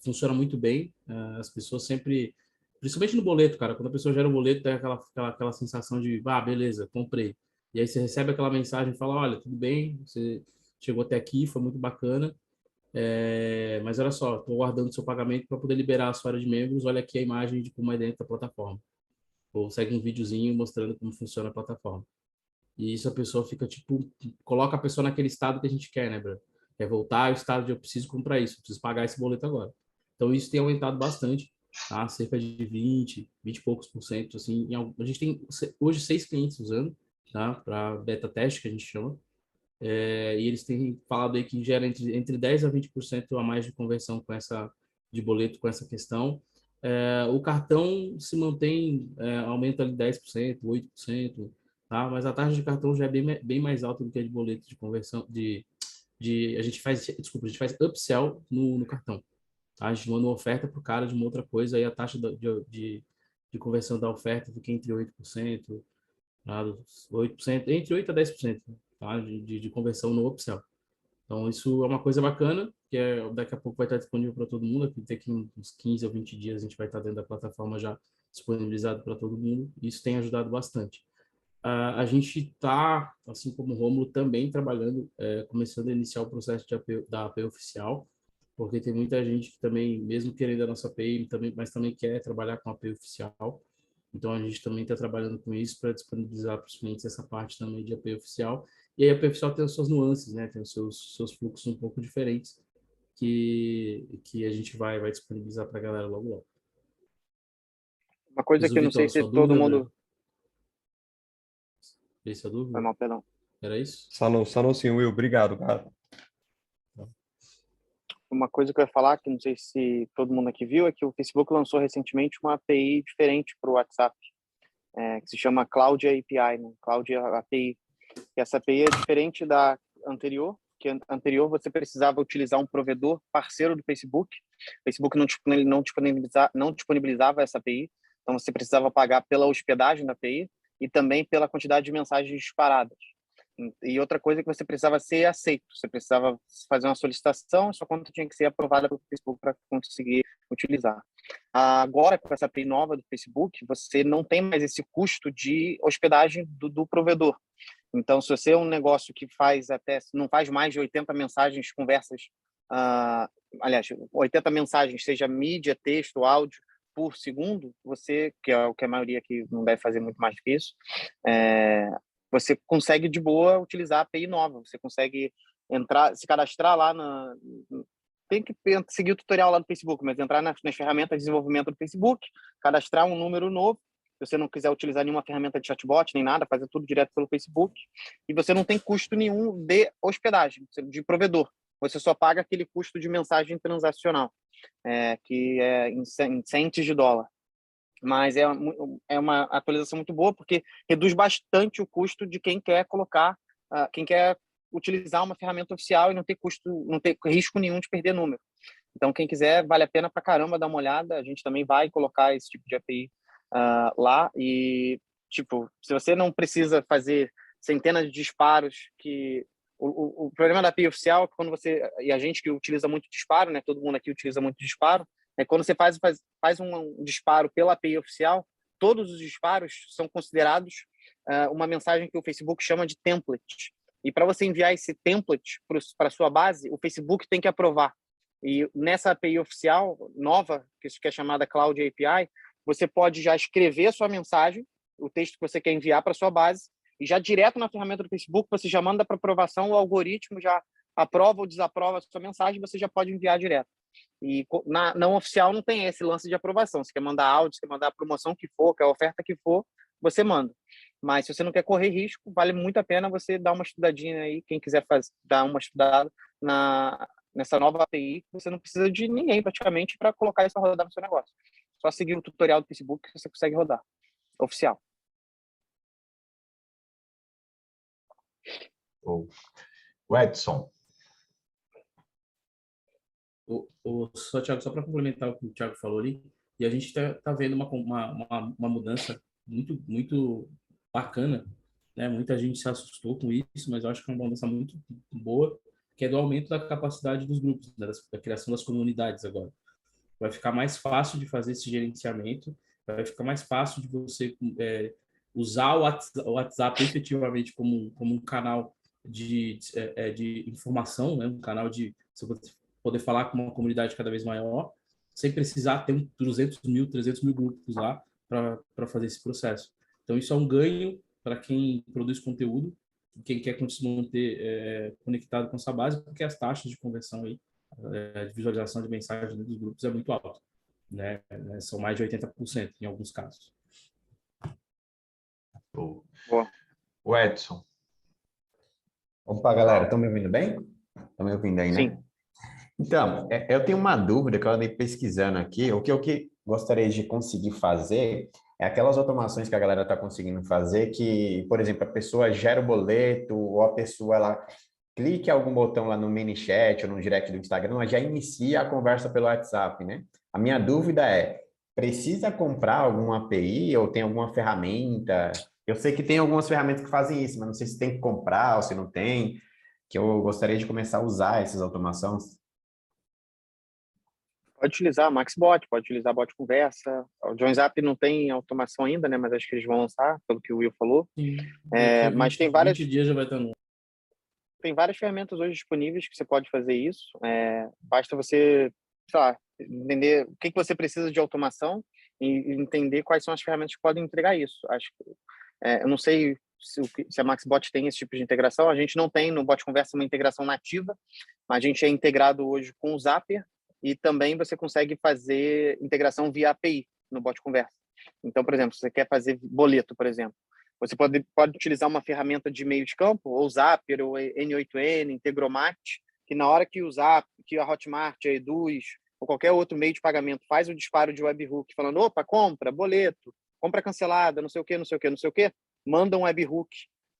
Speaker 4: Funciona muito bem, as pessoas sempre, principalmente no boleto, cara, quando a pessoa gera o boleto, tem aquela sensação de, beleza, comprei. E aí você recebe aquela mensagem e fala, olha, tudo bem, você chegou até aqui, foi muito bacana, mas olha só, estou guardando seu pagamento para poder liberar a sua área de membros, olha aqui a imagem de como é dentro da plataforma. Ou segue um videozinho mostrando como funciona a plataforma. E isso a pessoa fica, tipo, coloca a pessoa naquele estado que a gente quer, né, Bruno? Quer voltar ao estado de eu preciso comprar isso, eu preciso pagar esse boleto agora. Então, isso tem aumentado bastante, tá? Cerca de 20 e poucos por cento, assim. A gente tem hoje 6 clientes usando, tá? Para beta teste, que a gente chama. E eles têm falado aí que gera entre 10 a 20% a mais de conversão de boleto com essa questão. O cartão se mantém, aumenta ali 10%, 8%, tá? Mas a taxa de cartão já é bem mais alta do que a de boleto de conversão, a gente faz upsell no cartão, tá? A gente manda uma oferta para o cara de uma outra coisa, aí a taxa de conversão da oferta fica entre 8%, tá? 8%, entre 8% a 10%, tá? De conversão no upsell. Então, isso é uma coisa bacana, que daqui a pouco vai estar disponível para todo mundo, daqui uns 15 ou 20 dias a gente vai estar dentro da plataforma já disponibilizado para todo mundo, e isso tem ajudado bastante. A gente está, assim como o Rômulo, também trabalhando, começando a iniciar o processo da API oficial, porque tem muita gente que também, mesmo querendo a nossa API, mas também quer trabalhar com a API oficial. Então, a gente também está trabalhando com isso para disponibilizar para os clientes essa parte também de API oficial. E aí a API oficial tem as suas nuances, né? Tem os seus fluxos um pouco diferentes que a gente vai disponibilizar para a galera logo logo.
Speaker 3: Uma coisa que eu não sei se todo mundo...
Speaker 4: Essa é a dúvida?
Speaker 3: Foi mal, perdão.
Speaker 4: Era isso?
Speaker 8: Sanou sim, Will. Obrigado, cara.
Speaker 3: Uma coisa que eu ia falar, que não sei se todo mundo aqui viu, é que o Facebook lançou recentemente uma API diferente para o WhatsApp, que se chama Cloud API, né? Cloud API. E essa API é diferente da anterior, que anterior você precisava utilizar um provedor parceiro do Facebook. O Facebook não disponibilizava essa API, então você precisava pagar pela hospedagem da API e também pela quantidade de mensagens disparadas. E outra coisa é que você precisava ser aceito, você precisava fazer uma solicitação, sua conta tinha que ser aprovada pelo Facebook para conseguir utilizar. Agora, com essa API nova do Facebook, você não tem mais esse custo de hospedagem do provedor. Então, se você é um negócio que não faz mais de 80 mensagens, conversas, aliás, 80 mensagens, seja mídia, texto, áudio, por segundo, você, que é o que a maioria aqui não deve fazer muito mais do que isso, você consegue de boa utilizar a API nova, você consegue se cadastrar lá tem que seguir o tutorial lá do Facebook, mas entrar nas ferramentas de desenvolvimento do Facebook, cadastrar um número novo, se você não quiser utilizar nenhuma ferramenta de chatbot, nem nada, fazer tudo direto pelo Facebook, e você não tem custo nenhum de hospedagem, de provedor, você só paga aquele custo de mensagem transacional, que é em centes de dólar. Mas é uma atualização muito boa, porque reduz bastante o custo de quem quer quem quer utilizar uma ferramenta oficial e não ter risco nenhum de perder número. Então, quem quiser, vale a pena pra caramba dar uma olhada. A gente também vai colocar esse tipo de API lá. E, tipo, se você não precisa fazer centenas de disparos, o problema da API oficial é que quando e a gente que utiliza muito disparo, né? Todo mundo aqui utiliza muito disparo. Quando você faz um disparo pela API oficial, todos os disparos são considerados uma mensagem que o Facebook chama de template. E para você enviar esse template para a sua base, o Facebook tem que aprovar. E nessa API oficial nova, que é chamada Cloud API, você pode já escrever a sua mensagem, o texto que você quer enviar para a sua base, e já direto na ferramenta do Facebook, você já manda para aprovação, o algoritmo já aprova ou desaprova a sua mensagem, você já pode enviar direto. E na não oficial não tem esse lance de aprovação. Você quer mandar áudio, você quer mandar a promoção que for, quer a oferta que for, você manda. Mas se você não quer correr risco, vale muito a pena você dar uma estudadinha aí, quem quiser dar uma estudada nessa nova API, você não precisa de ninguém praticamente para colocar isso a rodar no seu negócio. Só seguir o tutorial do Facebook que você consegue rodar. Oficial.
Speaker 1: O Edson.
Speaker 4: Só, Thiago, só para complementar o que o Thiago falou ali, e a gente está vendo uma mudança muito, muito bacana, né? Muita gente se assustou com isso, mas eu acho que é uma mudança muito boa, que é do aumento da capacidade dos grupos, né? Da criação das comunidades agora. Vai ficar mais fácil de fazer esse gerenciamento, vai ficar mais fácil de você usar o WhatsApp efetivamente como um canal de informação, né? Um canal de você poder falar com uma comunidade cada vez maior, sem precisar ter 200 mil, 300 mil grupos lá para fazer esse processo. Então, isso é um ganho para quem produz conteúdo, quem quer se manter conectado com essa base, porque as taxas de conversão aí, de visualização de mensagem dos grupos é muito alta, né? São mais de 80% em alguns casos.
Speaker 1: O Edson.
Speaker 9: Opa, galera, estão me ouvindo bem? Estão me ouvindo aí, né?
Speaker 3: Sim.
Speaker 9: Então, eu tenho uma dúvida que eu andei pesquisando aqui. O que eu gostaria de conseguir fazer é aquelas automações que a galera está conseguindo fazer que, por exemplo, a pessoa gera o boleto ou a pessoa ela clica em algum botão lá no mini chat ou no direct do Instagram, ela já inicia a conversa pelo WhatsApp, né? A minha dúvida é, precisa comprar alguma API ou tem alguma ferramenta? Eu sei que tem algumas ferramentas que fazem isso, mas não sei se tem que comprar ou se não tem, que eu gostaria de começar a usar essas automações.
Speaker 3: Pode utilizar a MaxBot, pode utilizar Bot Conversa. O JoinZap não tem automação ainda, né? Mas acho que eles vão lançar, pelo que o Will falou.
Speaker 4: Sim.
Speaker 3: Mas tem várias...
Speaker 4: 20 dias já vai estar no...
Speaker 3: Tem várias ferramentas hoje disponíveis que você pode fazer isso. Basta você, sei lá, entender o que você precisa de automação e entender quais são as ferramentas que podem entregar isso. Acho que, eu não sei se a MaxBot tem esse tipo de integração. A gente não tem no Bot Conversa uma integração nativa, mas a gente é integrado hoje com o Zapier e também você consegue fazer integração via API no Bot Conversa. Então, por exemplo, se você quer fazer boleto, por exemplo, você pode utilizar uma ferramenta de meio de campo, ou Zapier, ou N8N, Integromat, que na hora que que a Hotmart, a Eduz, ou qualquer outro meio de pagamento faz o disparo de webhook falando, opa, compra, boleto, compra cancelada, não sei o quê, não sei o quê, não sei o quê, manda um webhook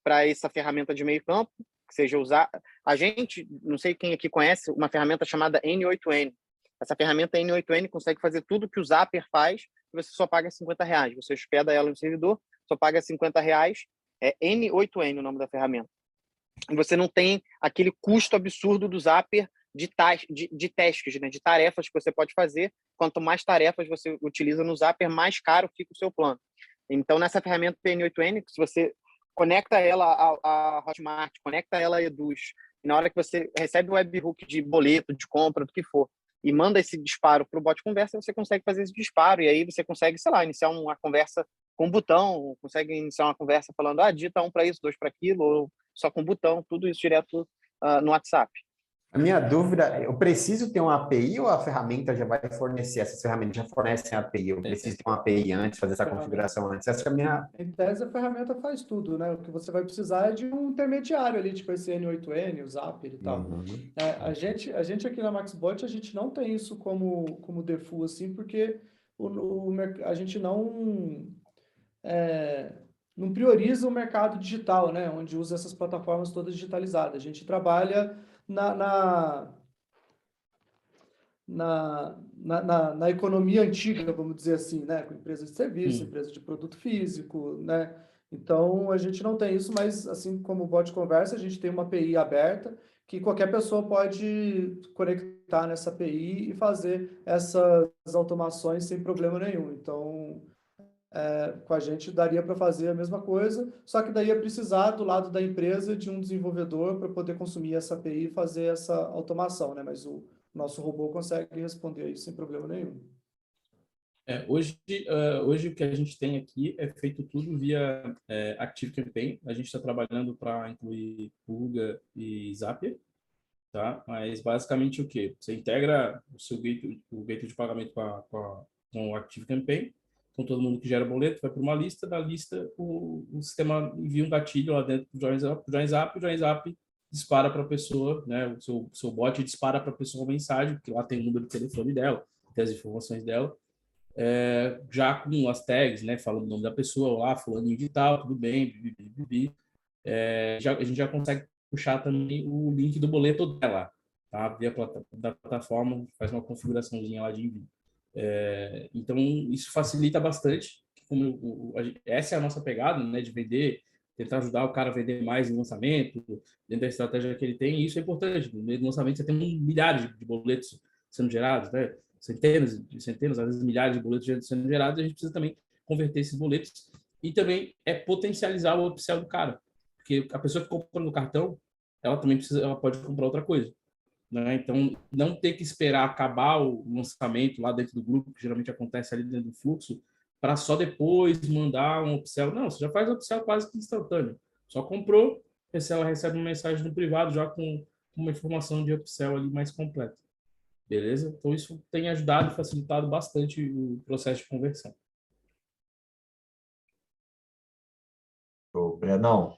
Speaker 3: para essa ferramenta de meio campo, que seja usar. A gente, não sei quem aqui conhece, uma ferramenta chamada N8N. Essa ferramenta N8N consegue fazer tudo que o Zapier faz e você só paga R$50. Você hospeda ela no servidor, só paga R$50. É N8N o nome da ferramenta. E você não tem aquele custo absurdo do Zapier de tasks, né, de tarefas que você pode fazer. Quanto mais tarefas você utiliza no Zapier, mais caro fica o seu plano. Então, nessa ferramenta N8N, se você conecta ela a Hotmart, conecta ela a Eduz, e na hora que você recebe o webhook de boleto, de compra, do que for, e manda esse disparo para o bot conversa, você consegue fazer esse disparo, e aí você consegue, sei lá, iniciar uma conversa com um botão, consegue iniciar uma conversa falando, digita 1 para isso, 2 para aquilo, ou só com um botão, tudo isso direto no WhatsApp.
Speaker 9: A minha dúvida, eu preciso ter uma API ou a ferramenta já vai fornecer? Essas ferramentas já fornecem a API? Eu preciso ter uma API antes, fazer essa configuração antes? Essa é a minha...
Speaker 2: Em tese, a ferramenta faz tudo, né? O que você vai precisar é de um intermediário ali, tipo esse N8N, o Zapier e tal. A gente aqui na MaxBot, a gente não tem isso como default, assim, porque a gente não prioriza o mercado digital, né? Onde usa essas plataformas todas digitalizadas. A gente trabalha na economia antiga, vamos dizer assim, né? Com empresas de serviço, empresas de produto físico, né? Então, a gente não tem isso, mas assim como o Bot Conversa, a gente tem uma API aberta que qualquer pessoa pode conectar nessa API e fazer essas automações sem problema nenhum. Então, com a gente daria para fazer a mesma coisa, só que daí ia precisar, do lado da empresa, de um desenvolvedor para poder consumir essa API e fazer essa automação, né? Mas o nosso robô consegue responder isso sem problema nenhum.
Speaker 4: Hoje o que a gente tem aqui é feito tudo via ActiveCampaign. A gente está trabalhando para incluir Pulga e Zapier, tá? Mas basicamente o quê? Você integra o gateway de pagamento com o ActiveCampaign. Então todo mundo que gera boleto vai para uma lista, da lista o sistema envia um gatilho lá dentro do JoinZap, o JoinZap dispara para a pessoa, né? O seu bot dispara para a pessoa uma mensagem, porque lá tem o número de telefone dela, tem as informações dela. Já com as tags, né, falando o nome da pessoa, lá, fulaninho de tal, tudo bem, a gente já consegue puxar também o link do boleto dela, tá? Via da plataforma, faz uma configuraçãozinha lá de envio. Então, isso facilita bastante. Essa é a nossa pegada, né, de vender, tentar ajudar o cara a vender mais em lançamento, dentro da estratégia que ele tem, e isso é importante. No meio do lançamento, você tem milhares de boletos sendo gerados, né? Centenas, às vezes milhares de boletos sendo gerados, e a gente precisa também converter esses boletos e também potencializar o upsell do cara, porque a pessoa que compra no cartão, ela pode comprar outra coisa, né? Então, não ter que esperar acabar o lançamento lá dentro do grupo, que geralmente acontece ali dentro do fluxo, para só depois mandar um upsell. Não, você já faz o upsell quase que instantâneo. Só comprou, ela recebe uma mensagem no privado já com uma informação de upsell ali mais completa. Beleza? Então, isso tem ajudado e facilitado bastante o processo de conversão.
Speaker 1: Ô, Brenão,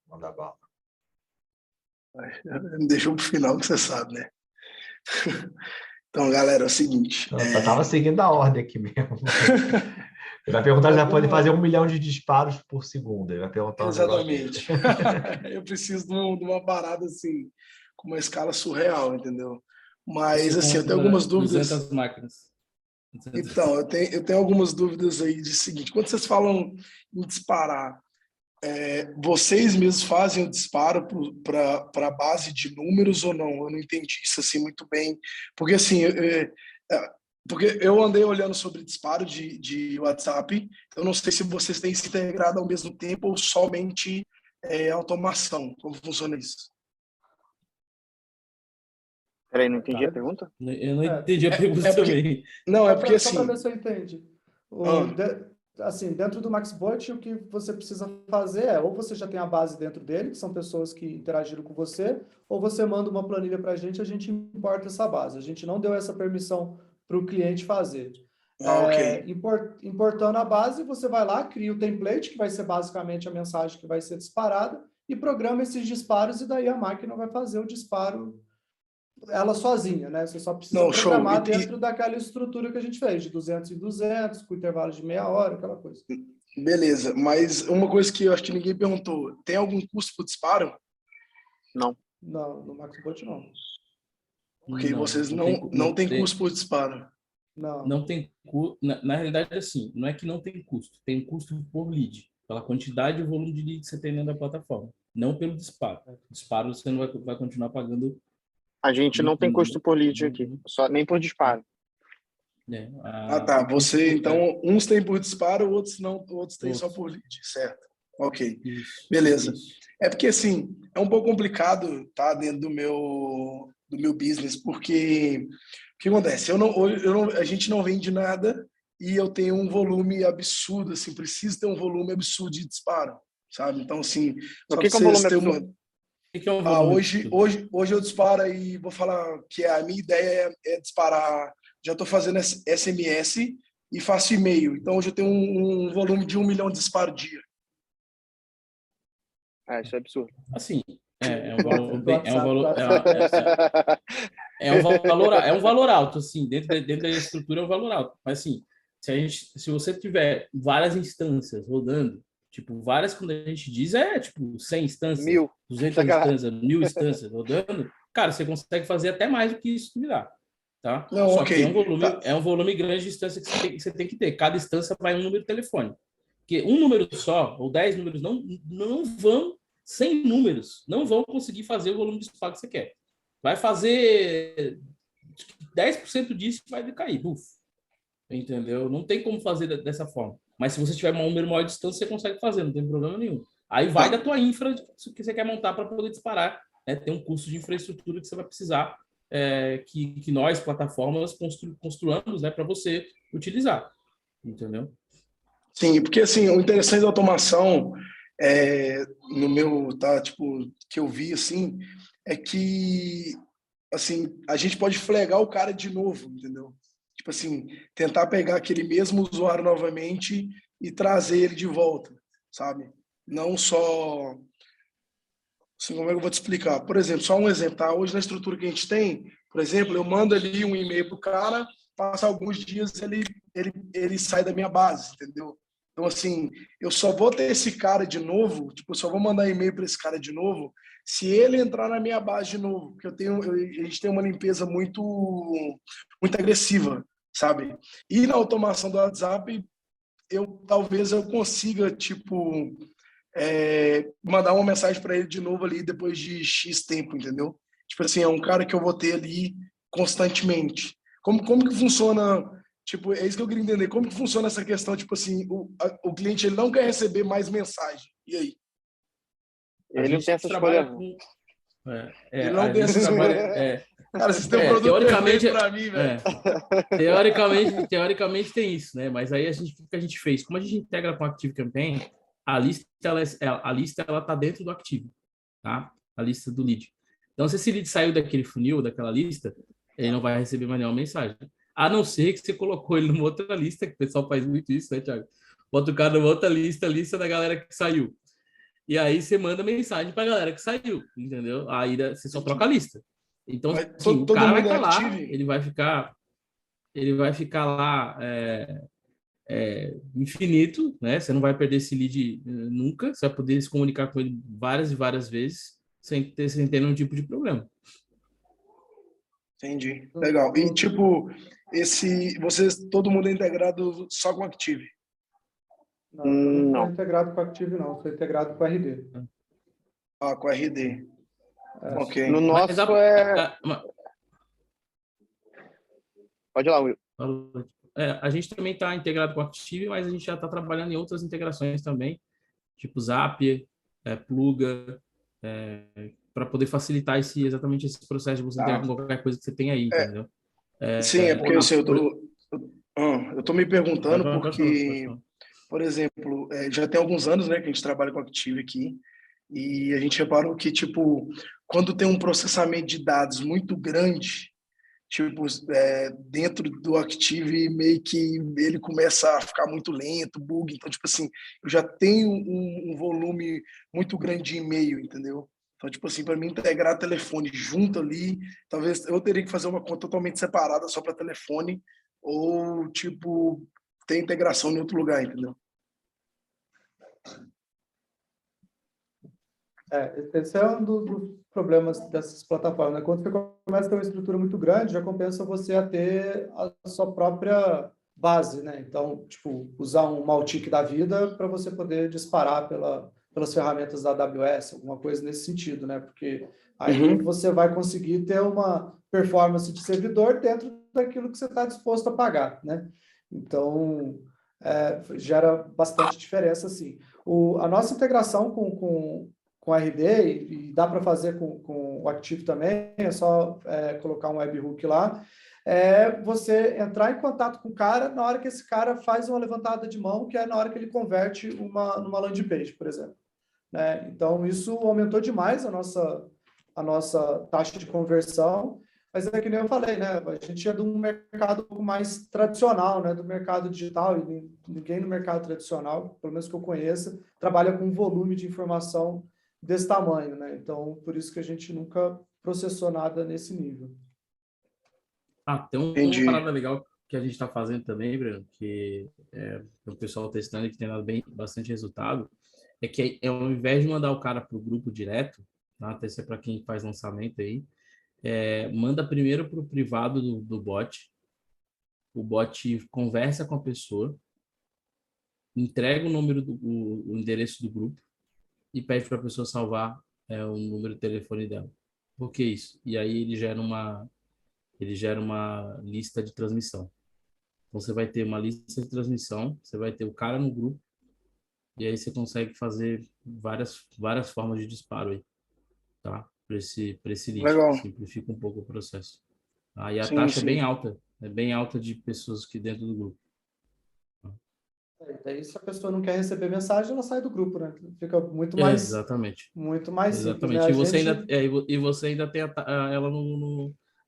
Speaker 1: manda bala.
Speaker 10: Me deixou pro final, que você sabe, né? Então, galera, é o seguinte...
Speaker 1: Eu só estava seguindo a ordem aqui mesmo. Ele vai perguntar se vai poder fazer 1 milhão de disparos por segundo. Ele vai perguntar um
Speaker 10: Exatamente. Eu preciso de uma parada assim, com uma escala surreal, entendeu? Mas, assim, eu tenho algumas dúvidas.
Speaker 4: 200 máquinas.
Speaker 10: Então, eu tenho algumas dúvidas aí de seguinte. Quando vocês falam em disparar, vocês mesmos fazem o disparo para a base de números ou não? Eu não entendi isso assim muito bem. Porque, assim, porque eu andei olhando sobre disparo de WhatsApp, eu não sei se vocês têm se integrado ao mesmo tempo ou somente automação. Como funciona isso?
Speaker 3: Peraí, não entendi a pergunta?
Speaker 4: Eu não entendi a pergunta também.
Speaker 10: Não, é porque assim...
Speaker 2: Só para ver se eu entendi. Assim, dentro do MaxBot, o que você precisa fazer ou você já tem a base dentro dele, que são pessoas que interagiram com você, ou você manda uma planilha para a gente importa essa base. A gente não deu essa permissão para o cliente fazer.
Speaker 10: Ok.
Speaker 2: Importando a base, você vai lá, cria o template, que vai ser basicamente a mensagem que vai ser disparada, e programa esses disparos, e daí a máquina vai fazer o disparo ela sozinha, né? Você só precisa programar dentro daquela estrutura que a gente fez, de 200 em 200, com intervalo de meia hora, aquela coisa.
Speaker 10: Beleza, mas uma coisa que eu acho que ninguém perguntou, tem algum custo para o disparo?
Speaker 3: Não.
Speaker 2: Não, no MaxBot não.
Speaker 10: Porque vocês não tem custo por disparo.
Speaker 4: Não tem custo. Na realidade, assim, não é que não tem custo, tem custo por lead, pela quantidade e volume de lead que você tem dentro da plataforma, não pelo disparo. O disparo você não vai continuar pagando.
Speaker 3: A gente não tem custo por lead aqui, só nem por disparo.
Speaker 10: Tá. Você, então, uns tem por disparo, outros não, outros têm só por lead, certo? Ok.
Speaker 4: Isso,
Speaker 10: beleza.
Speaker 4: Isso.
Speaker 10: É porque, assim, é um pouco complicado, tá, dentro do meu business, porque o que acontece? A gente não vende nada e eu tenho um volume absurdo, assim, preciso ter um volume absurdo de disparo, sabe? Então, assim...
Speaker 3: O que é um volume absurdo?
Speaker 10: Hoje eu disparo e vou falar que a minha ideia é disparar. Já estou fazendo SMS e faço e-mail. Então hoje eu tenho um volume de 1 milhão de disparos dia.
Speaker 3: Isso é absurdo.
Speaker 4: Assim, é um valor alto, assim, dentro da estrutura é um valor alto. Mas assim, se você tiver várias instâncias rodando, tipo, várias, quando a gente diz, tipo, 100 instâncias,
Speaker 3: 1000.
Speaker 4: 200 instâncias, 1000 instâncias rodando, cara, você consegue fazer até mais do que isso que me dá, tá?
Speaker 10: Não,
Speaker 4: Só
Speaker 10: okay.
Speaker 4: que é um volume grande de instância que você tem que ter. Cada instância vai um número de telefone. Porque um número só, ou 10 números, não vão, 100 números, não vão conseguir fazer o volume de disparo que você quer. Vai fazer 10% disso e vai decair. Entendeu? Não tem como fazer dessa forma. Mas se você tiver um número maior de distância, você consegue fazer, não tem problema nenhum. Aí vai da tua infra que você quer montar para poder disparar. Né? Tem um custo de infraestrutura que você vai precisar, que nós, plataformas, construamos, né, para você utilizar. Entendeu?
Speaker 10: Sim, porque assim, o interessante da automação, no meu, tá, tipo, que eu vi, assim, é que, assim, a gente pode flagar o cara de novo, entendeu? Tipo assim, tentar pegar aquele mesmo usuário novamente e trazer ele de volta, sabe? Não só... Assim, como é que eu vou te explicar? Por exemplo, só um exemplo, tá? Hoje, na estrutura que a gente tem, por exemplo, eu mando ali um e-mail pro cara, passa alguns dias ele sai da minha base, entendeu? Então, assim, eu só vou ter esse cara de novo, tipo, eu só vou mandar e-mail para esse cara de novo se ele entrar na minha base de novo, porque a gente tem uma limpeza muito agressiva, sabe? E na automação do WhatsApp, talvez eu consiga, tipo, mandar uma mensagem para ele de novo ali depois de X tempo, entendeu? Tipo assim, é um cara que eu vou ter ali constantemente. Como que funciona? Tipo, é isso que eu queria entender. Como que funciona essa questão? Tipo assim, o cliente ele não quer receber mais mensagem. E aí?
Speaker 3: Ele não tem essa escolha.
Speaker 10: Ele não tem essa escolha. Cara, vocês têm um produto
Speaker 4: teoricamente
Speaker 10: para mim, velho.
Speaker 4: Teoricamente tem isso, né? Mas aí o que a gente fez? Como a gente integra com o ActiveCampaign, a lista ela tá dentro do Active, tá? A lista do lead. Então, se esse lead saiu daquele funil, daquela lista, ele não vai receber mais nenhuma mensagem. A não ser que você colocou ele numa outra lista, que o pessoal faz muito isso, né, Thiago? Bota o cara numa outra lista da galera que saiu. E aí você manda mensagem para a galera que saiu, entendeu? Aí você só troca a lista. Então, sim, o cara vai estar lá, ele vai ficar lá infinito, né? Você não vai perder esse lead nunca, você vai poder se comunicar com ele várias e várias vezes sem ter nenhum tipo de problema.
Speaker 10: Entendi. Legal. E tipo, todo mundo é integrado só com Active?
Speaker 2: Não, eu não sou integrado com Active, não. Sou integrado com RD.
Speaker 10: Ah, com RD. Ok.
Speaker 3: No nosso Pode ir lá, Will.
Speaker 4: A gente também está integrado com o Active, mas a gente já está trabalhando em outras integrações também, tipo Zapier, Pluga, para poder facilitar exatamente esse processo de você integrar com qualquer coisa que você tem aí, entendeu?
Speaker 10: Sim, é porque assim, eu tô me perguntando porque, por exemplo, já tem alguns anos, né, que a gente trabalha com Active aqui, e a gente reparou que, tipo, quando tem um processamento de dados muito grande, tipo, dentro do Active, meio que ele começa a ficar muito lento, bug. Então, tipo assim, eu já tenho um volume muito grande de e-mail, entendeu? Então, tipo assim, para mim integrar telefone junto ali, talvez eu teria que fazer uma conta totalmente separada só para telefone, ou, tipo, ter integração em outro lugar, entendeu?
Speaker 2: Esse é um dos problemas dessas plataformas, né? Quando você começa a ter uma estrutura muito grande, já compensa você a ter a sua própria base, né? Então, tipo, usar um Mautic da vida para você poder disparar pelas ferramentas da AWS, alguma coisa nesse sentido, né? Porque aí você vai conseguir ter uma performance de servidor dentro daquilo que você está disposto a pagar, né? Então, gera bastante diferença, assim. A nossa integração com RD, e dá para fazer com o Active também, é só colocar um webhook lá, você entrar em contato com o cara na hora que esse cara faz uma levantada de mão, que é na hora que ele converte numa landing page, por exemplo. Né? Então, isso aumentou demais a nossa taxa de conversão, mas é que nem eu falei, né? A gente é de um mercado mais tradicional, né? Do mercado digital, e ninguém no mercado tradicional, pelo menos que eu conheça, trabalha com um volume de informação desse tamanho, né? Então, por isso que a gente nunca processou nada nesse nível.
Speaker 4: Tem uma parada legal que a gente está fazendo também, Bruno, que o pessoal testando e que tem dado bastante resultado, é que ao invés de mandar o cara para o grupo direto, tá? Até se é para quem faz lançamento aí, manda primeiro para o privado do bot, o bot conversa com a pessoa, entrega o endereço do grupo e pede para a pessoa salvar o número de telefone dela. Por que isso? E aí ele gera uma lista de transmissão. Então, você vai ter uma lista de transmissão, você vai ter o cara no grupo, e aí você consegue fazer várias formas de disparo aí, tá? Para esse lixo,
Speaker 10: Legal.
Speaker 4: simplifica um pouco o processo. Aí a
Speaker 10: Sim,
Speaker 4: taxa
Speaker 10: sim.
Speaker 4: é bem alta de pessoas aqui dentro do grupo.
Speaker 2: Daí, se a pessoa não quer receber mensagem, ela sai do grupo, né? Fica
Speaker 4: Exatamente.
Speaker 2: muito mais simples, né?
Speaker 4: Exatamente.
Speaker 2: A gente,
Speaker 4: E você ainda tem ela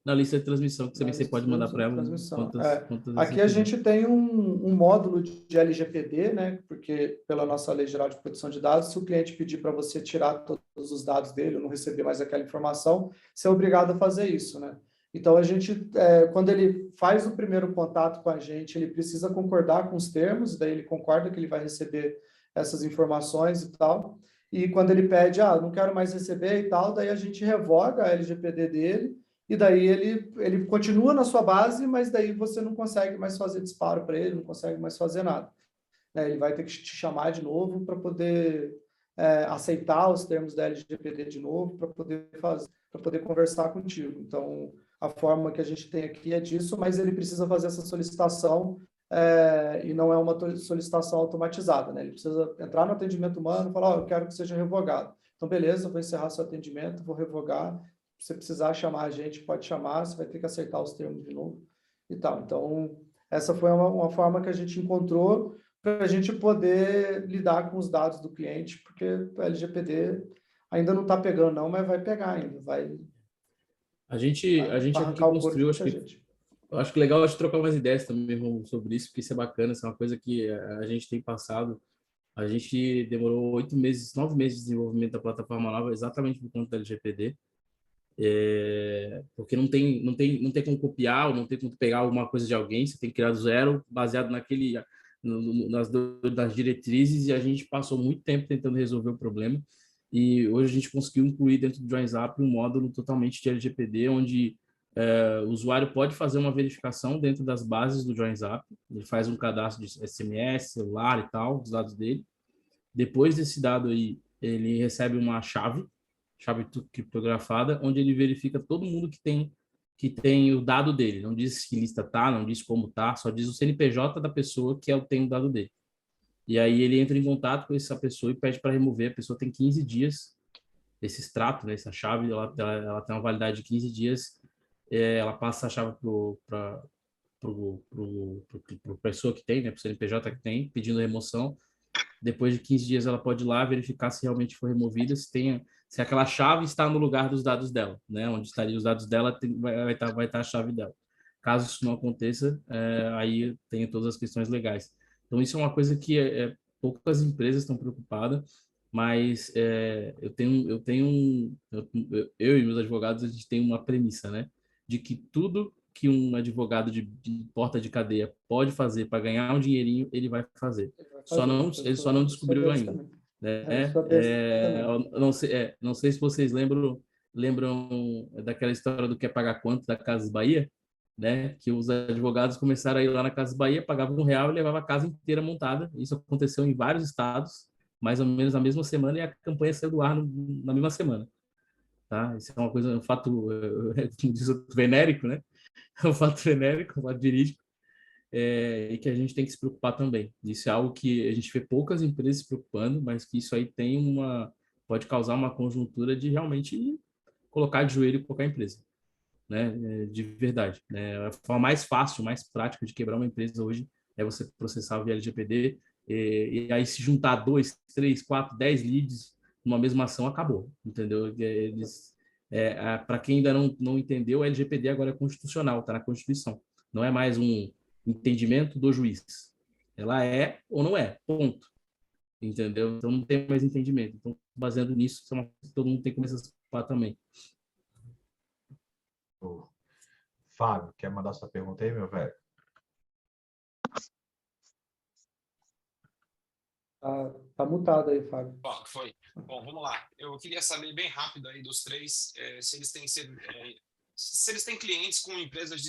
Speaker 4: na lista de transmissão, que
Speaker 2: na
Speaker 4: você
Speaker 2: lista
Speaker 4: pode mandar para
Speaker 2: de
Speaker 4: ela
Speaker 2: transmissão.
Speaker 4: quantas vezes você
Speaker 2: Aqui a
Speaker 4: quiser.
Speaker 2: gente tem um módulo de LGPD, né? Porque pela nossa Lei Geral de Proteção de Dados, se o cliente pedir para você tirar todos os dados dele, ou não receber mais aquela informação, você é obrigado a fazer isso, né? Então, a gente, quando ele faz o primeiro contato com a gente, ele precisa concordar com os termos, daí ele concorda que ele vai receber essas informações e tal. E quando ele pede, não quero mais receber e tal, daí a gente revoga a LGPD dele, e daí ele continua na sua base, mas daí você não consegue mais fazer disparo para ele, não consegue mais fazer nada. Ele vai ter que te chamar de novo para poder aceitar os termos da LGPD de novo, para poder conversar contigo. Então, a forma que a gente tem aqui é disso, mas ele precisa fazer essa solicitação e não é uma solicitação automatizada, né? Ele precisa entrar no atendimento humano e falar, eu quero que seja revogado. Então, beleza, vou encerrar seu atendimento, vou revogar. Se você precisar chamar a gente, pode chamar, você vai ter que aceitar os termos de novo e tal. Então, essa foi uma forma que a gente encontrou para a gente poder lidar com os dados do cliente, porque o LGPD ainda não está pegando, não, mas vai pegar ainda, vai
Speaker 4: A gente aqui
Speaker 2: arrancar o couro de
Speaker 4: construiu,
Speaker 2: muita gente.
Speaker 4: eu acho que legal a gente trocar umas ideias também Romulo, sobre isso, porque isso é bacana, isso é uma coisa que a gente tem passado. A gente demorou 9 meses de desenvolvimento da plataforma nova exatamente por conta da LGPD, porque não tem como copiar, ou não tem como pegar alguma coisa de alguém, você tem que criar do zero, baseado nas diretrizes, e a gente passou muito tempo tentando resolver o problema, e hoje a gente conseguiu incluir dentro do JoinZap um módulo totalmente de LGPD, onde o usuário pode fazer uma verificação dentro das bases do JoinZap, ele faz um cadastro de SMS, celular e tal, os dados dele. Depois desse dado aí, ele recebe uma chave criptografada, onde ele verifica todo mundo que tem o dado dele. Não diz que lista tá, não diz como tá, só diz o CNPJ da pessoa que tem o dado dele. E aí ele entra em contato com essa pessoa e pede para remover. A pessoa tem 15 dias, esse extrato, né, essa chave, ela tem uma validade de 15 dias. Ela passa a chave para a pessoa que tem, né, para o CNPJ que tem, pedindo remoção. Depois de 15 dias, ela pode ir lá verificar se realmente foi removida, se aquela chave está no lugar dos dados dela, né? Onde estariam os dados dela, vai estar a chave dela. Caso isso não aconteça, aí tem todas as questões legais. Então, isso é uma coisa que poucas empresas estão preocupadas, mas eu e meus advogados, a gente tem uma premissa, né? De que tudo que um advogado de porta de cadeia pode fazer para ganhar um dinheirinho, ele vai fazer. Ele só não descobriu ainda. Né? Não sei se vocês lembram daquela história do Quer Pagar Quanto da Casas Bahia, né? Que os advogados começaram a ir lá na Casas Bahia, pagavam R$1 e levavam a casa inteira montada. Isso aconteceu em vários estados, mais ou menos na mesma semana, e a campanha saiu do ar na mesma semana. Tá? Isso é uma coisa, um fato, como diz o venérico, né? É um fato venérico, um fato jurídico, e que a gente tem que se preocupar também. Isso é algo que a gente vê poucas empresas se preocupando, mas que isso aí pode causar uma conjuntura de realmente colocar de joelho qualquer empresa, né? De verdade. Né? A forma mais fácil, mais prática de quebrar uma empresa hoje é você processar via LGPD, e aí se juntar 2, 3, 4, 10 leads numa mesma ação, acabou, entendeu? Para quem ainda não entendeu, o LGPD agora é constitucional, está na Constituição. Não é mais um entendimento do juiz. Ela é ou não é, ponto. Entendeu? Então não tem mais entendimento. Então, baseando nisso, todo mundo tem que começar a se preocupar também.
Speaker 1: Fábio, quer mandar sua pergunta aí, meu velho?
Speaker 2: Tá mutado aí, Fábio.
Speaker 11: Foi. Bom, vamos lá. Eu queria saber bem rápido aí dos três se eles têm clientes com empresas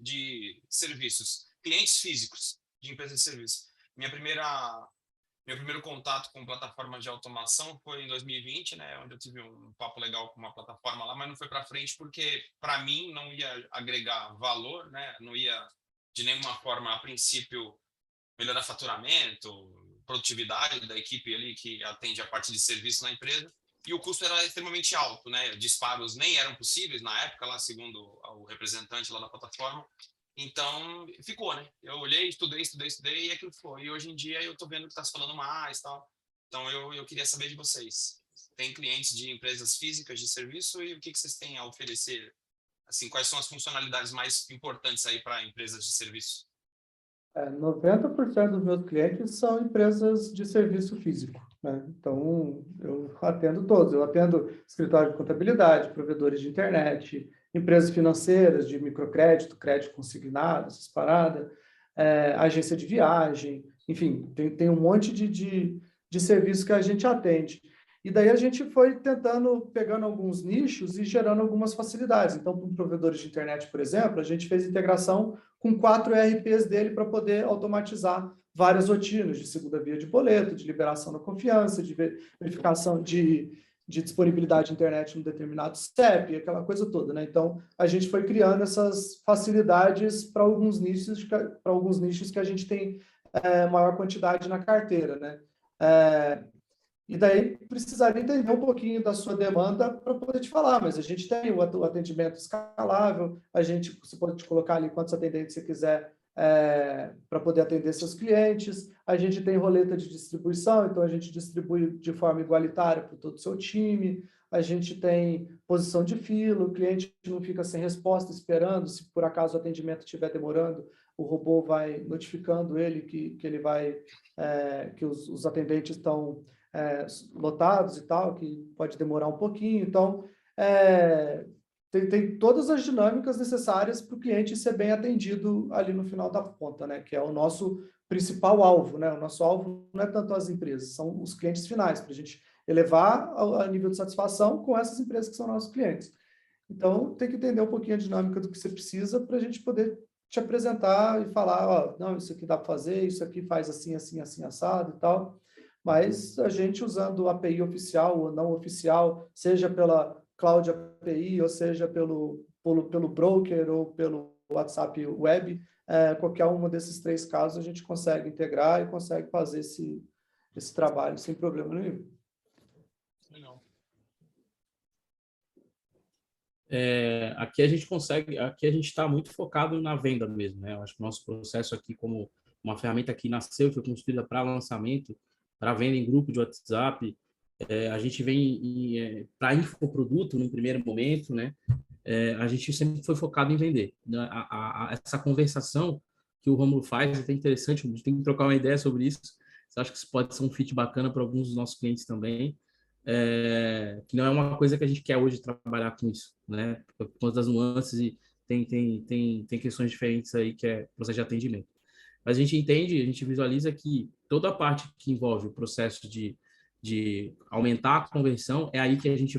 Speaker 11: de serviços, clientes físicos de empresas de serviços. Meu primeiro contato com plataforma de automação foi em 2020, né, onde eu tive um papo legal com uma plataforma lá, mas não foi para frente porque para mim não ia agregar valor, né, não ia de nenhuma forma, a princípio, melhorar faturamento, produtividade da equipe ali que atende a parte de serviço na empresa, e o custo era extremamente alto, né? Disparos nem eram possíveis na época, lá segundo o representante lá da plataforma. Então, ficou, né? Eu olhei, estudei, e aquilo foi. E hoje em dia eu estou vendo que está se falando mais, tal. Então, eu queria saber de vocês. Tem clientes de empresas físicas de serviço e o que vocês têm a oferecer? Assim, quais são as funcionalidades mais importantes aí para empresas de serviço?
Speaker 2: 90% dos meus clientes são empresas de serviço físico, né? Então, eu atendo todos. Eu atendo escritório de contabilidade, provedores de internet, empresas financeiras de microcrédito, crédito consignado, essas paradas, agência de viagem, enfim, tem um monte de serviço que a gente atende. E daí a gente foi pegando alguns nichos e gerando algumas facilidades. Então, para provedores de internet, por exemplo, a gente fez integração com 4 ERPs dele para poder automatizar várias rotinas de segunda via de boleto, de liberação da confiança, de verificação de disponibilidade de internet em um determinado CEP, aquela coisa toda, né? Então, a gente foi criando essas facilidades para alguns nichos que a gente tem maior quantidade na carteira, né? E daí precisaria entender um pouquinho da sua demanda para poder te falar, mas a gente tem o atendimento escalável, você pode colocar ali quantos atendentes você quiser para poder atender seus clientes, a gente tem roleta de distribuição, então a gente distribui de forma igualitária para todo o seu time, a gente tem posição de fila, o cliente não fica sem resposta esperando, se por acaso o atendimento estiver demorando, o robô vai notificando ele que ele vai, que os atendentes estão lotados e tal, que pode demorar um pouquinho. Então, tem todas as dinâmicas necessárias para o cliente ser bem atendido ali no final da ponta, né? Que é o nosso principal alvo, né? O nosso alvo não é tanto as empresas, são os clientes finais, para a gente elevar a nível de satisfação com essas empresas que são nossos clientes. Então, tem que entender um pouquinho a dinâmica do que você precisa para a gente poder te apresentar e falar, ó, não, isso aqui dá para fazer, isso aqui faz assim, assim, assim, assado e tal. Mas a gente usando API oficial ou não oficial, seja pela Cloud API, ou seja pelo broker ou pelo WhatsApp Web, qualquer um desses 3 casos a gente consegue integrar e consegue fazer esse trabalho sem problema nenhum.
Speaker 4: Aqui a gente está muito focado na venda mesmo, né? Eu acho que o nosso processo aqui, como uma ferramenta que nasceu, foi construída para lançamento, para venda em grupo de WhatsApp, a gente vem para infoproduto no primeiro momento, né? A gente sempre foi focado em vender. Essa conversação que o Rômulo faz é interessante, a gente tem que trocar uma ideia sobre isso. Eu acho que isso pode ser um fit bacana para alguns dos nossos clientes também, que não é uma coisa que a gente quer hoje trabalhar com isso, né? Por conta das nuances e tem questões diferentes aí que é processo de atendimento. Mas a gente entende, a gente visualiza que toda a parte que envolve o processo de aumentar a conversão é aí que a gente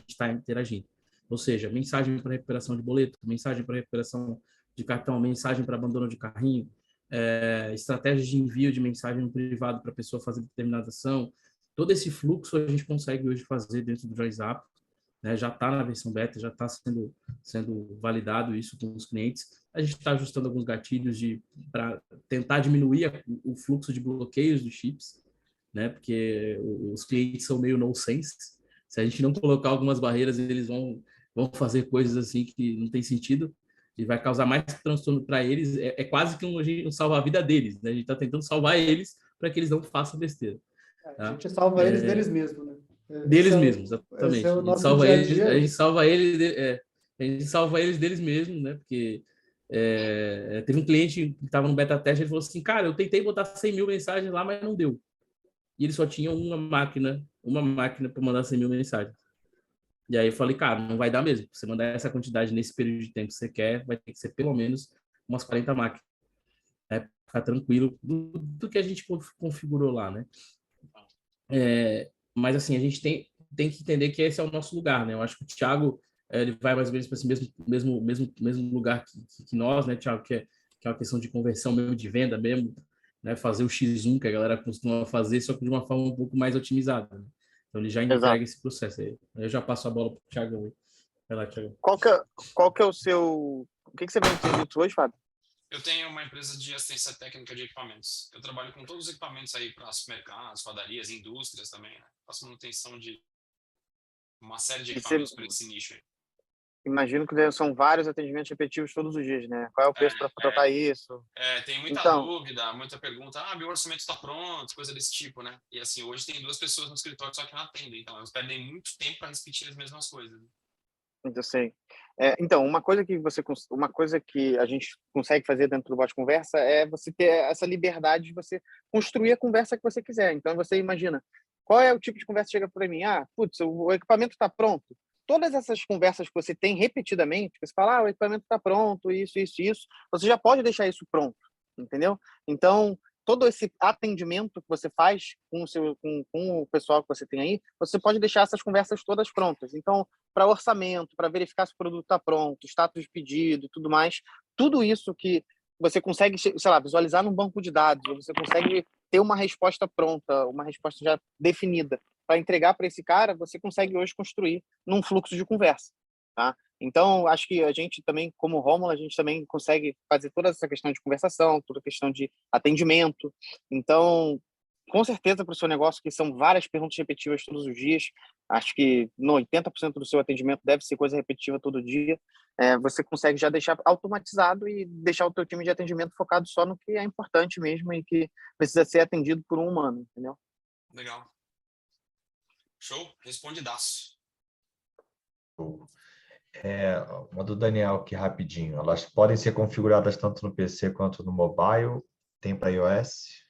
Speaker 4: está interagindo. Ou seja, mensagem para recuperação de boleto, mensagem para recuperação de cartão, mensagem para abandono de carrinho, estratégias de envio de mensagem no privado para a pessoa fazer determinada ação. Todo esse fluxo a gente consegue hoje fazer dentro do WhatsApp, né? Já está na versão beta, já está sendo validado isso com os clientes. A gente está ajustando alguns gatilhos para tentar diminuir o fluxo de bloqueios dos chips, né? Porque os clientes são meio nonsense. Se a gente não colocar algumas barreiras, eles vão fazer coisas assim que não tem sentido e vai causar mais transtorno para eles. É quase que um salvar-a-vida deles, né? A gente está tentando salvar eles para que eles não façam besteira. Tá?
Speaker 2: A gente salva eles deles mesmos, né?
Speaker 4: Deles mesmos, exatamente.
Speaker 2: É o
Speaker 4: a gente salva eles deles mesmos, né? Porque teve um cliente que estava no beta teste, ele falou assim, cara, eu tentei botar 100 mil mensagens lá, mas não deu. E ele só tinha uma máquina para mandar 100 mil mensagens. E aí eu falei, cara, não vai dar mesmo. Você mandar essa quantidade nesse período de tempo que você quer, vai ter que ser pelo menos umas 40 máquinas. Né? Ficar tranquilo do que a gente configurou lá, né? Mas assim, a gente tem que entender que esse é o nosso lugar, né? Eu acho que o Thiago ele vai mais ou menos para esse mesmo lugar que nós, né, Thiago? Que é uma questão de conversão mesmo, de venda mesmo, né? Fazer o X1 que a galera costuma fazer, só que de uma forma um pouco mais otimizada, né? Então ele já entrega esse processo aí. Eu já passo a bola para o Thiago. Vai lá, Thiago.
Speaker 3: Qual que é o seu... O que você vende de serviço hoje, Fábio?
Speaker 11: Eu tenho uma empresa de assistência técnica de equipamentos. Eu trabalho com todos os equipamentos aí para supermercados, padarias, indústrias também, né? Faço manutenção de uma série de equipamentos para esse nicho aí.
Speaker 3: Imagino que são vários atendimentos repetitivos todos os dias, né? Qual é o preço para trocar isso?
Speaker 11: Tem muita
Speaker 3: Então,
Speaker 11: dúvida, muita pergunta. Meu orçamento está pronto, coisa desse tipo, né? E assim, hoje tem 2 pessoas no escritório só que não atendem. Então, eles perdem muito tempo para repetir as mesmas coisas.
Speaker 3: eu sei. Então, uma coisa que a gente consegue fazer dentro do Bot Conversa é você ter essa liberdade de você construir a conversa que você quiser. Então, você imagina, qual é o tipo de conversa que chega para mim? Putz, o equipamento está pronto. Todas essas conversas que você tem repetidamente, você fala, o equipamento está pronto, isso, você já pode deixar isso pronto, entendeu? Então, todo esse atendimento que você faz com o pessoal que você tem aí, você pode deixar essas conversas todas prontas. Então, para orçamento, para verificar se o produto está pronto, status de pedido e tudo mais, tudo isso que você consegue, sei lá, visualizar num banco de dados, ou você consegue ter uma resposta pronta, uma resposta já definida para entregar para esse cara, você consegue hoje construir num fluxo de conversa, tá? Então, acho que a gente também, como Rômulo, a gente também consegue fazer toda essa questão de conversação, toda a questão de atendimento. Então, com certeza, para o seu negócio, que são várias perguntas repetitivas todos os dias, acho que 80% do seu atendimento deve ser coisa repetitiva todo dia, você consegue já deixar automatizado e deixar o teu time de atendimento focado só no que é importante mesmo e que precisa ser atendido por um humano, entendeu?
Speaker 11: Legal. Show? Respondidaço.
Speaker 1: Uma do Daniel aqui rapidinho. Elas podem ser configuradas tanto no PC quanto no mobile? Tem para iOS?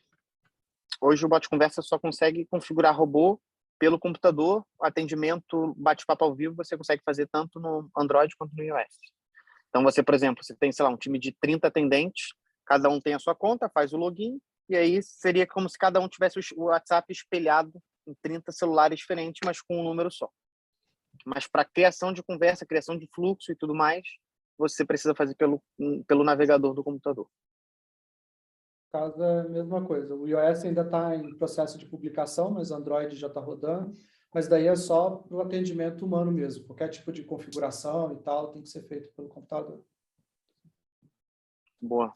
Speaker 3: Hoje o Bot Conversa só consegue configurar robô pelo computador. Atendimento, bate-papo ao vivo, você consegue fazer tanto no Android quanto no iOS. Então você, por exemplo, você tem, sei lá, um time de 30 atendentes, cada um tem a sua conta, faz o login, e aí seria como se cada um tivesse o WhatsApp espelhado em 30 celulares diferentes, mas com um número só. Mas para criação de conversa, criação de fluxo e tudo mais, você precisa fazer pelo navegador do computador.
Speaker 2: Caso é a mesma coisa. O iOS ainda está em processo de publicação, mas Android já está rodando. Mas daí é só para o atendimento humano mesmo. Qualquer tipo de configuração e tal tem que ser feito pelo computador.
Speaker 3: Boa.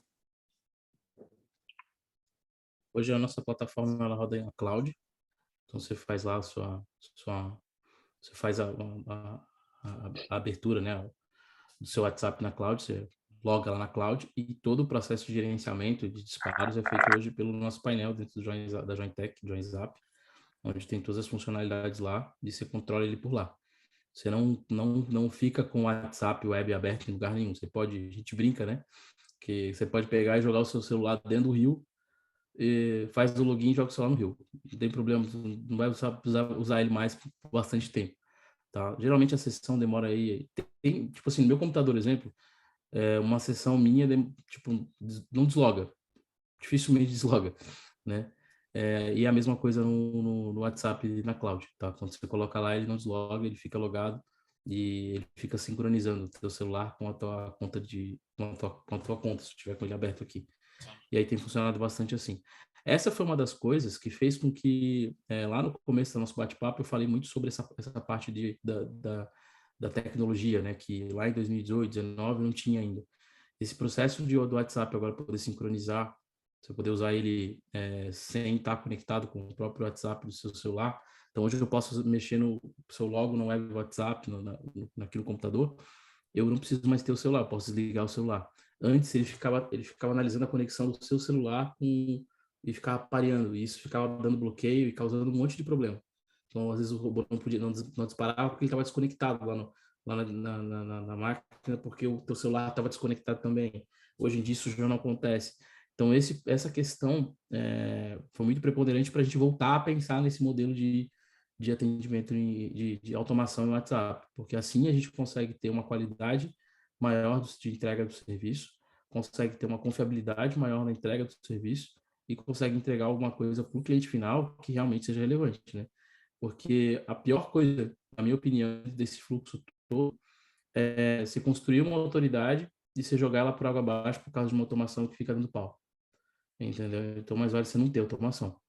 Speaker 4: Hoje a nossa plataforma ela roda em cloud. Então você faz lá você faz a abertura, né, do seu WhatsApp na cloud, você loga lá na cloud e todo o processo de gerenciamento de disparos é feito hoje pelo nosso painel dentro da Jointech, Joinzap, onde tem todas as funcionalidades lá e você controla ele por lá. Você não fica com o WhatsApp web aberto em lugar nenhum. A gente brinca, né? Que você pode pegar e jogar o seu celular dentro do rio, e faz o login e joga o celular no rio. Não tem problema, não vai usar ele mais por bastante tempo. Tá? Geralmente a sessão demora aí... tipo assim, no meu computador, exemplo, uma sessão minha, tipo, não desloga. Dificilmente desloga, né? E a mesma coisa no WhatsApp na cloud, tá? Quando você coloca lá, ele não desloga, ele fica logado e ele fica sincronizando o teu celular com a tua conta com a tua conta, se tiver com ele aberto aqui. E aí tem funcionado bastante assim. Essa foi uma das coisas que fez com que, lá no começo do nosso bate-papo, eu falei muito sobre essa parte da tecnologia, né? Que lá em 2018, 2019 não tinha ainda. Esse processo do WhatsApp agora poder sincronizar, você poder usar ele sem estar conectado com o próprio WhatsApp do seu celular. Então, hoje eu posso mexer no seu logo no web WhatsApp, aqui no computador. Eu não preciso mais ter o celular, eu posso desligar o celular. Antes, ele ficava analisando a conexão do seu celular e ficava pareando. E isso ficava dando bloqueio e causando um monte de problema. Então, às vezes, o robô não disparava porque ele estava desconectado lá na máquina, porque o teu celular estava desconectado também. Hoje em dia, isso já não acontece. Então, essa questão foi muito preponderante para a gente voltar a pensar nesse modelo de atendimento, de automação no WhatsApp, porque assim a gente consegue ter uma qualidade maior de entrega do serviço, consegue ter uma confiabilidade maior na entrega do serviço e consegue entregar alguma coisa para o cliente final que realmente seja relevante, né? Porque a pior coisa, na minha opinião, desse fluxo todo é se construir uma autoridade e você jogar ela por água abaixo por causa de uma automação que fica dando pau. Entendeu? Então, mais vale você não ter automação,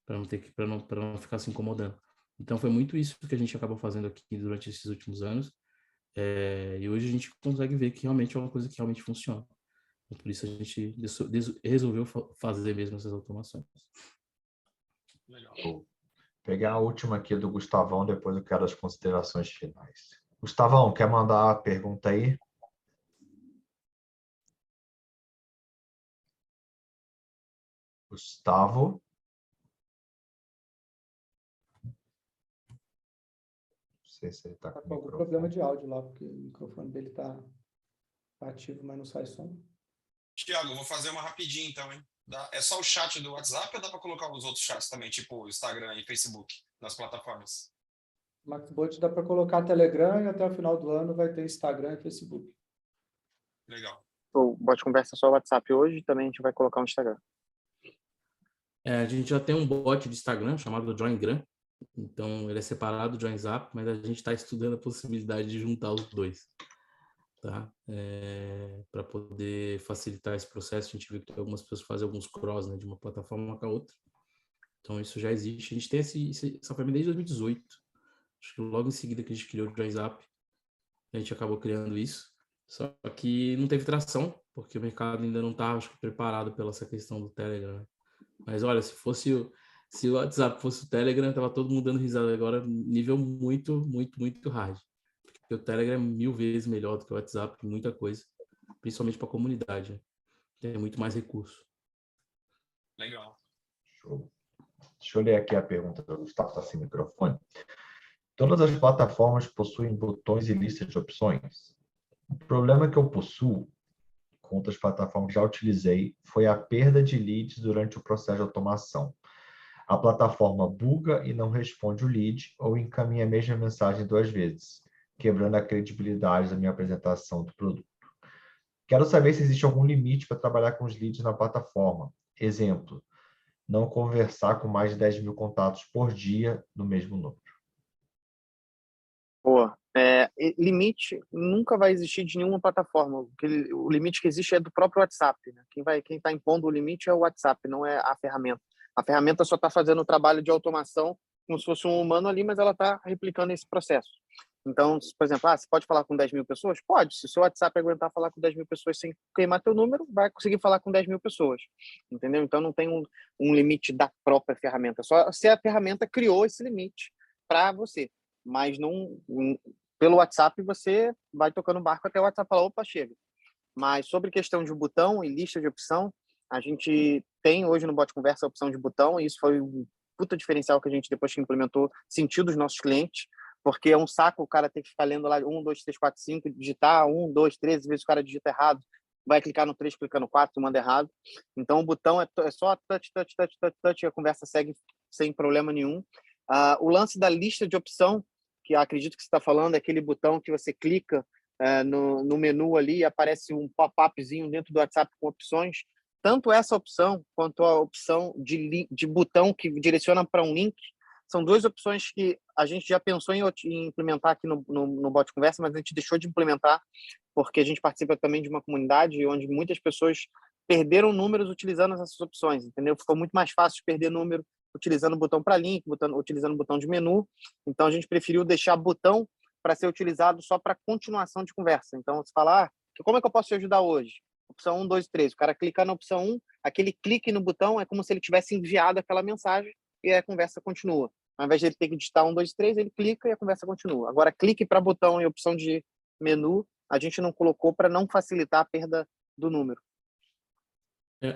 Speaker 4: para não ficar se incomodando. Então, foi muito isso que a gente acabou fazendo aqui durante esses últimos anos. E hoje a gente consegue ver que realmente é uma coisa que realmente funciona. Por isso a gente resolveu fazer mesmo essas automações.
Speaker 11: Legal.
Speaker 1: Vou pegar a última aqui do Gustavão, depois eu quero as considerações finais. Gustavão, quer mandar a pergunta aí? Gustavo? Não sei se ele está com
Speaker 2: algum
Speaker 1: microfone.
Speaker 2: problema de áudio lá, porque o microfone dele está ativo, mas não sai som.
Speaker 11: Tiago, eu vou fazer uma rapidinha então, hein? É só o chat do WhatsApp ou dá para colocar os outros chats também, tipo Instagram e Facebook, nas plataformas?
Speaker 2: Maxbot dá para colocar Telegram e até o final do ano vai ter Instagram e Facebook.
Speaker 11: Legal.
Speaker 3: O bot conversa só o WhatsApp hoje, também a gente vai colocar o Instagram.
Speaker 4: A gente já tem um bot de Instagram chamado JoinGram, então ele é separado do JoinZap, mas a gente está estudando a possibilidade de juntar os dois, tá? Para poder facilitar esse processo. A gente viu que algumas pessoas fazem alguns cross, né, de uma plataforma com a outra, então isso já existe. A gente tem essa ferramenta desde 2018, acho que logo em seguida que a gente criou o JoinZap, a gente acabou criando isso, só que não teve tração, porque o mercado ainda não estava, acho que, preparado pela essa questão do Telegram, né? Mas olha, se o WhatsApp fosse o Telegram, tava todo mundo dando risada agora, nível muito, muito, muito hard. Porque o Telegram é 1000 vezes melhor do que o WhatsApp, muita coisa, principalmente para a comunidade, né? Tem muito mais recurso.
Speaker 11: Legal.
Speaker 1: Show. Deixa eu ler aqui a pergunta do Gustavo, está sem microfone. Todas as plataformas possuem botões e listas de opções. O problema que eu possuo com outras plataformas que já utilizei foi a perda de leads durante o processo de automação. A plataforma buga e não responde o lead ou encaminha a mesma mensagem 2 vezes, quebrando a credibilidade da minha apresentação do produto. Quero saber se existe algum limite para trabalhar com os leads na plataforma. Exemplo, não conversar com mais de 10 mil contatos por dia no mesmo número.
Speaker 3: Boa. Limite nunca vai existir de nenhuma plataforma. O limite que existe é do próprio WhatsApp, né? Quem está impondo o limite é o WhatsApp, não é a ferramenta. A ferramenta só está fazendo o trabalho de automação como se fosse um humano ali, mas ela está replicando esse processo. Então, por exemplo, você pode falar com 10 mil pessoas? Pode. Se o seu WhatsApp aguentar falar com 10 mil pessoas sem queimar teu número, vai conseguir falar com 10 mil pessoas. Entendeu? Então, não tem um limite da própria ferramenta. Só se a ferramenta criou esse limite para você. Mas não pelo WhatsApp você vai tocando o barco até o WhatsApp falar, opa, chega. Mas sobre questão de botão e lista de opção, a gente tem hoje no Bot Conversa a opção de botão, e isso foi um puta diferencial que a gente, depois que implementou, sentiu dos nossos clientes, porque é um saco o cara ter que ficar lendo lá 1, 2, 3, 4, 5, digitar 1, 2, 3, às vezes o cara digita errado, vai clicar no 3, clica no 4, manda errado. Então o botão é só touch, touch, touch, touch, touch, e a conversa segue sem problema nenhum. O lance da lista de opção, que acredito que você está falando, é aquele botão que você clica no menu ali e aparece um pop-upzinho dentro do WhatsApp com opções. Tanto essa opção quanto a opção de botão que direciona para um link, são 2 opções que a gente já pensou em implementar aqui no Bot Conversa, mas a gente deixou de implementar porque a gente participa também de uma comunidade onde muitas pessoas perderam números utilizando essas opções, entendeu? Ficou muito mais fácil perder número utilizando o botão para link, utilizando o botão de menu. Então, a gente preferiu deixar botão para ser utilizado só para continuação de conversa. Então, você fala, como é que eu posso te ajudar hoje? Opção 1, 2, 3. O cara clicar na opção 1, aquele clique no botão é como se ele tivesse enviado aquela mensagem e a conversa continua. Ao invés de ele ter que digitar 1, 2, 3, ele clica e a conversa continua. Agora, clique para botão e opção de menu, a gente não colocou para não facilitar a perda do número.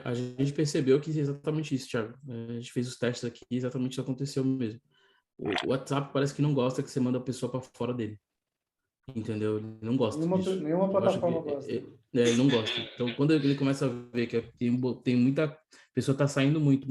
Speaker 4: A gente percebeu que é exatamente isso, Thiago. A gente fez os testes aqui e exatamente isso aconteceu mesmo. O WhatsApp parece que não gosta que você manda a pessoa para fora dele. Entendeu? Ele não gosta disso.
Speaker 2: Nenhuma plataforma gosta.
Speaker 4: Ele não gosta. Então, quando ele começa a ver que tem muita pessoa tá saindo muito,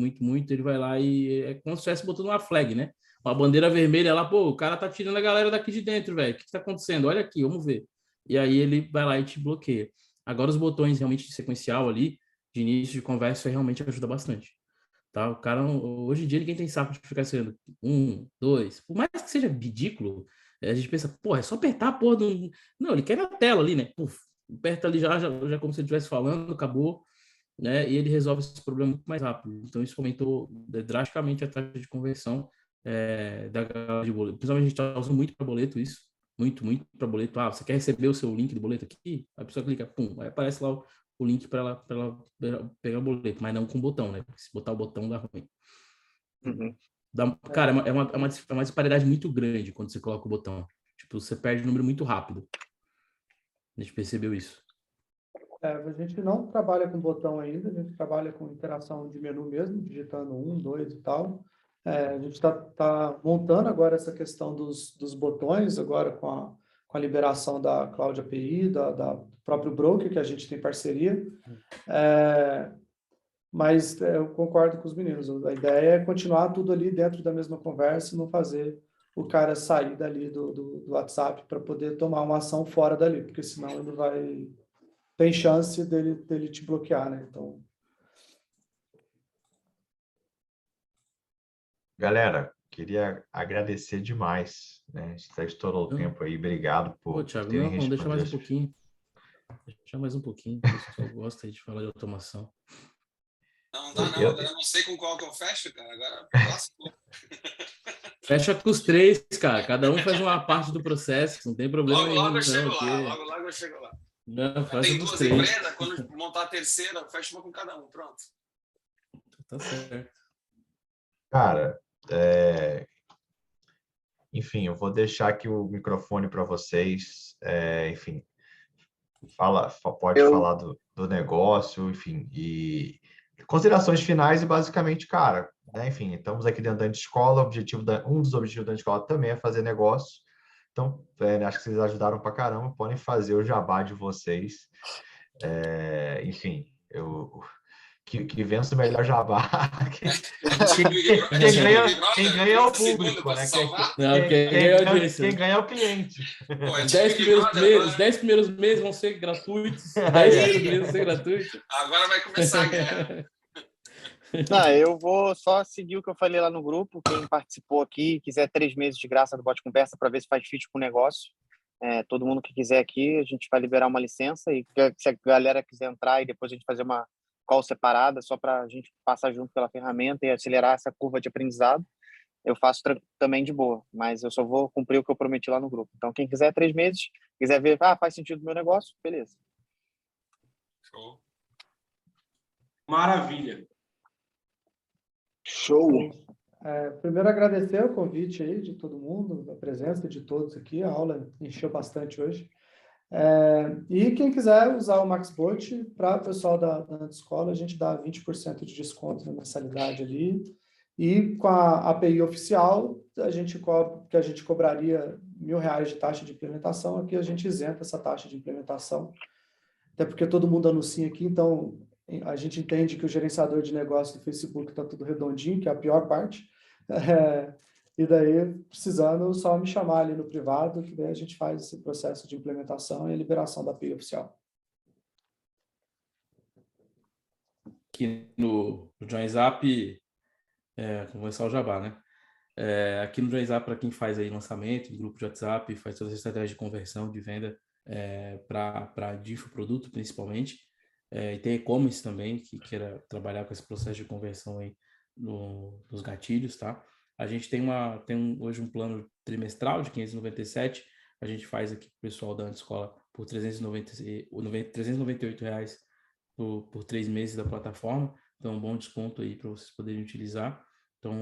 Speaker 4: ele vai lá e é como se estivesse botando uma flag, né? Uma bandeira vermelha lá, pô, o cara tá tirando a galera daqui de dentro, velho. O que tá acontecendo? Olha aqui, vamos ver. E aí ele vai lá e te bloqueia. Agora, os botões realmente de sequencial ali, de início de conversa, realmente ajuda bastante. Tá? O cara, hoje em dia, ninguém tem saco de ficar sendo 1, 2. Por mais que seja ridículo, a gente pensa, pô, é só apertar a porra do... Não, ele quer na tela ali, né? Puf, aperta ali já como se ele estivesse falando, acabou, né? E ele resolve esse problema muito mais rápido. Então, isso aumentou drasticamente a taxa de conversão da galera de boleto. Principalmente a gente está usando muito para boleto isso. Muito para boleto. Você quer receber o seu link do boleto aqui? A pessoa clica, pum, aí aparece lá o link para ela pegar o boleto, mas não com o botão, né? Porque se botar o botão dá ruim.
Speaker 3: Uhum.
Speaker 4: Cara, é uma disparidade muito grande quando você coloca o botão. Tipo, você perde o número muito rápido. A gente percebeu isso.
Speaker 2: A gente não trabalha com botão ainda, a gente trabalha com interação de menu mesmo, digitando 1, 2 e tal. A gente tá montando agora essa questão dos botões, agora com a liberação da Cloud API, do próprio broker, que a gente tem parceria. Mas eu concordo com os meninos, a ideia é continuar tudo ali dentro da mesma conversa e não fazer o cara sair dali do WhatsApp para poder tomar uma ação fora dali, porque senão ele vai... Tem chance dele te bloquear, né? Então...
Speaker 1: Galera, queria agradecer demais, né? A gente já estourou o tempo aí. Obrigado por
Speaker 4: Thiago,
Speaker 1: terem
Speaker 4: não, deixa mais um
Speaker 1: respondido.
Speaker 4: pouquinho. Deixa mais um pouquinho. O pessoal gosta de falar de automação.
Speaker 11: Não dá, não. Agora eu não sei com qual que eu fecho, cara. Agora lascou.
Speaker 4: Fecha com os 3, cara. Cada um faz uma parte do processo. Não tem problema
Speaker 11: Logo,
Speaker 4: nenhum.
Speaker 11: logo eu chego
Speaker 4: não,
Speaker 11: lá. Logo eu chego lá.
Speaker 4: Não,
Speaker 11: tem
Speaker 4: com os
Speaker 11: 2
Speaker 4: 3.
Speaker 11: empresas, quando montar a terceira, eu fecho uma com cada um. Pronto.
Speaker 4: Tá certo.
Speaker 1: Cara, enfim, eu vou deixar aqui o microfone para vocês. Enfim, pode falar do negócio, enfim, e considerações finais e basicamente, cara, né, enfim, estamos aqui dentro da escola, um dos objetivos da escola também é fazer negócio. Então, acho que vocês ajudaram pra caramba, podem fazer o jabá de vocês. Enfim, que vença o melhor jabá. Quem ganha é o público, né? Quem ganha é o cliente.
Speaker 4: Os 10 primeiros meses vão ser gratuitos. 10 primeiros meses vão ser gratuitos.
Speaker 11: Agora vai começar a guerra.
Speaker 3: Não, eu vou só seguir o que eu falei lá no grupo. Quem participou aqui, quiser 3 meses de graça do Bot Conversa para ver se faz fit com o negócio. Todo mundo que quiser aqui, a gente vai liberar uma licença. E se a galera quiser entrar e depois a gente fazer uma call separada, só para a gente passar junto pela ferramenta e acelerar essa curva de aprendizado, eu faço também de boa. Mas eu só vou cumprir o que eu prometi lá no grupo. Então, quem quiser 3 meses, quiser ver, faz sentido o meu negócio, beleza.
Speaker 11: Show.
Speaker 7: Maravilha.
Speaker 10: Show!
Speaker 2: Primeiro, agradecer o convite aí de todo mundo, a presença de todos aqui. A aula encheu bastante hoje. E quem quiser usar o MaxBot, para o pessoal da escola, a gente dá 20% de desconto na mensalidade ali. E com a API oficial, a gente cobraria R$1.000 de taxa de implementação. Aqui a gente isenta essa taxa de implementação, até porque todo mundo anuncia aqui, então a gente entende que o gerenciador de negócio do Facebook está tudo redondinho, que é a pior parte. E daí, precisando, só me chamar ali no privado, que daí a gente faz esse processo de implementação e a liberação da API oficial.
Speaker 4: Aqui no JoinZap, vou começar o jabá, né? Aqui no JoinZap, para quem faz aí lançamento, em grupo de WhatsApp, faz todas as estratégias de conversão, de venda, para de infoproduto, principalmente. E tem e-commerce também, que queira trabalhar com esse processo de conversão aí nos gatilhos, tá? A gente tem hoje um plano trimestral de 597, a gente faz aqui para o pessoal da escola por R$398 por 3 meses da plataforma, então um bom desconto aí para vocês poderem utilizar. Então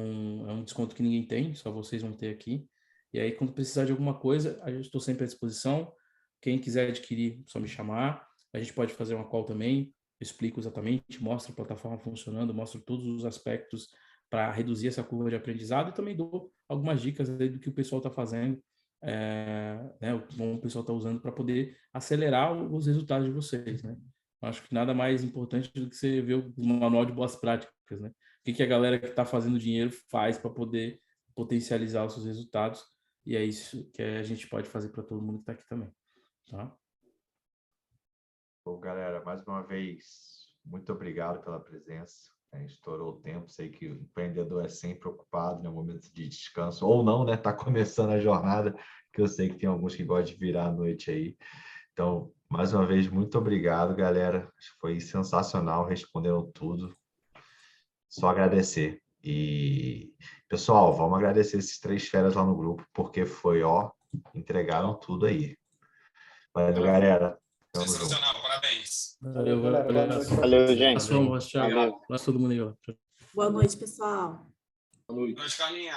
Speaker 4: é um desconto que ninguém tem, só vocês vão ter aqui. E aí quando precisar de alguma coisa, eu estou sempre à disposição. Quem quiser adquirir, só me chamar. A gente pode fazer uma call também, eu explico exatamente, mostro a plataforma funcionando, mostro todos os aspectos para reduzir essa curva de aprendizado e também dou algumas dicas aí do que o pessoal está fazendo, né, o que o pessoal está usando para poder acelerar os resultados de vocês, né? Acho que nada mais importante do que você ver o manual de boas práticas, né? O que a galera que está fazendo dinheiro faz para poder potencializar os seus resultados, e é isso que a gente pode fazer para todo mundo que está aqui também, tá?
Speaker 1: Bom, galera, mais uma vez, muito obrigado pela presença. Estourou o tempo, sei que o empreendedor é sempre ocupado, né, no momento de descanso, ou não, né? Está começando a jornada, que eu sei que tem alguns que gostam de virar a noite aí. Então, mais uma vez, muito obrigado, galera. Acho que foi sensacional, responderam tudo. Só agradecer. E, pessoal, vamos agradecer esses 3 feras lá no grupo, porque entregaram tudo aí. Valeu, galera.
Speaker 11: Sensacional, parabéns.
Speaker 3: Valeu, gente.
Speaker 4: Tchau. Todo mundo aí, ó.
Speaker 12: Boa noite, pessoal.
Speaker 11: Boa noite, Carlinha.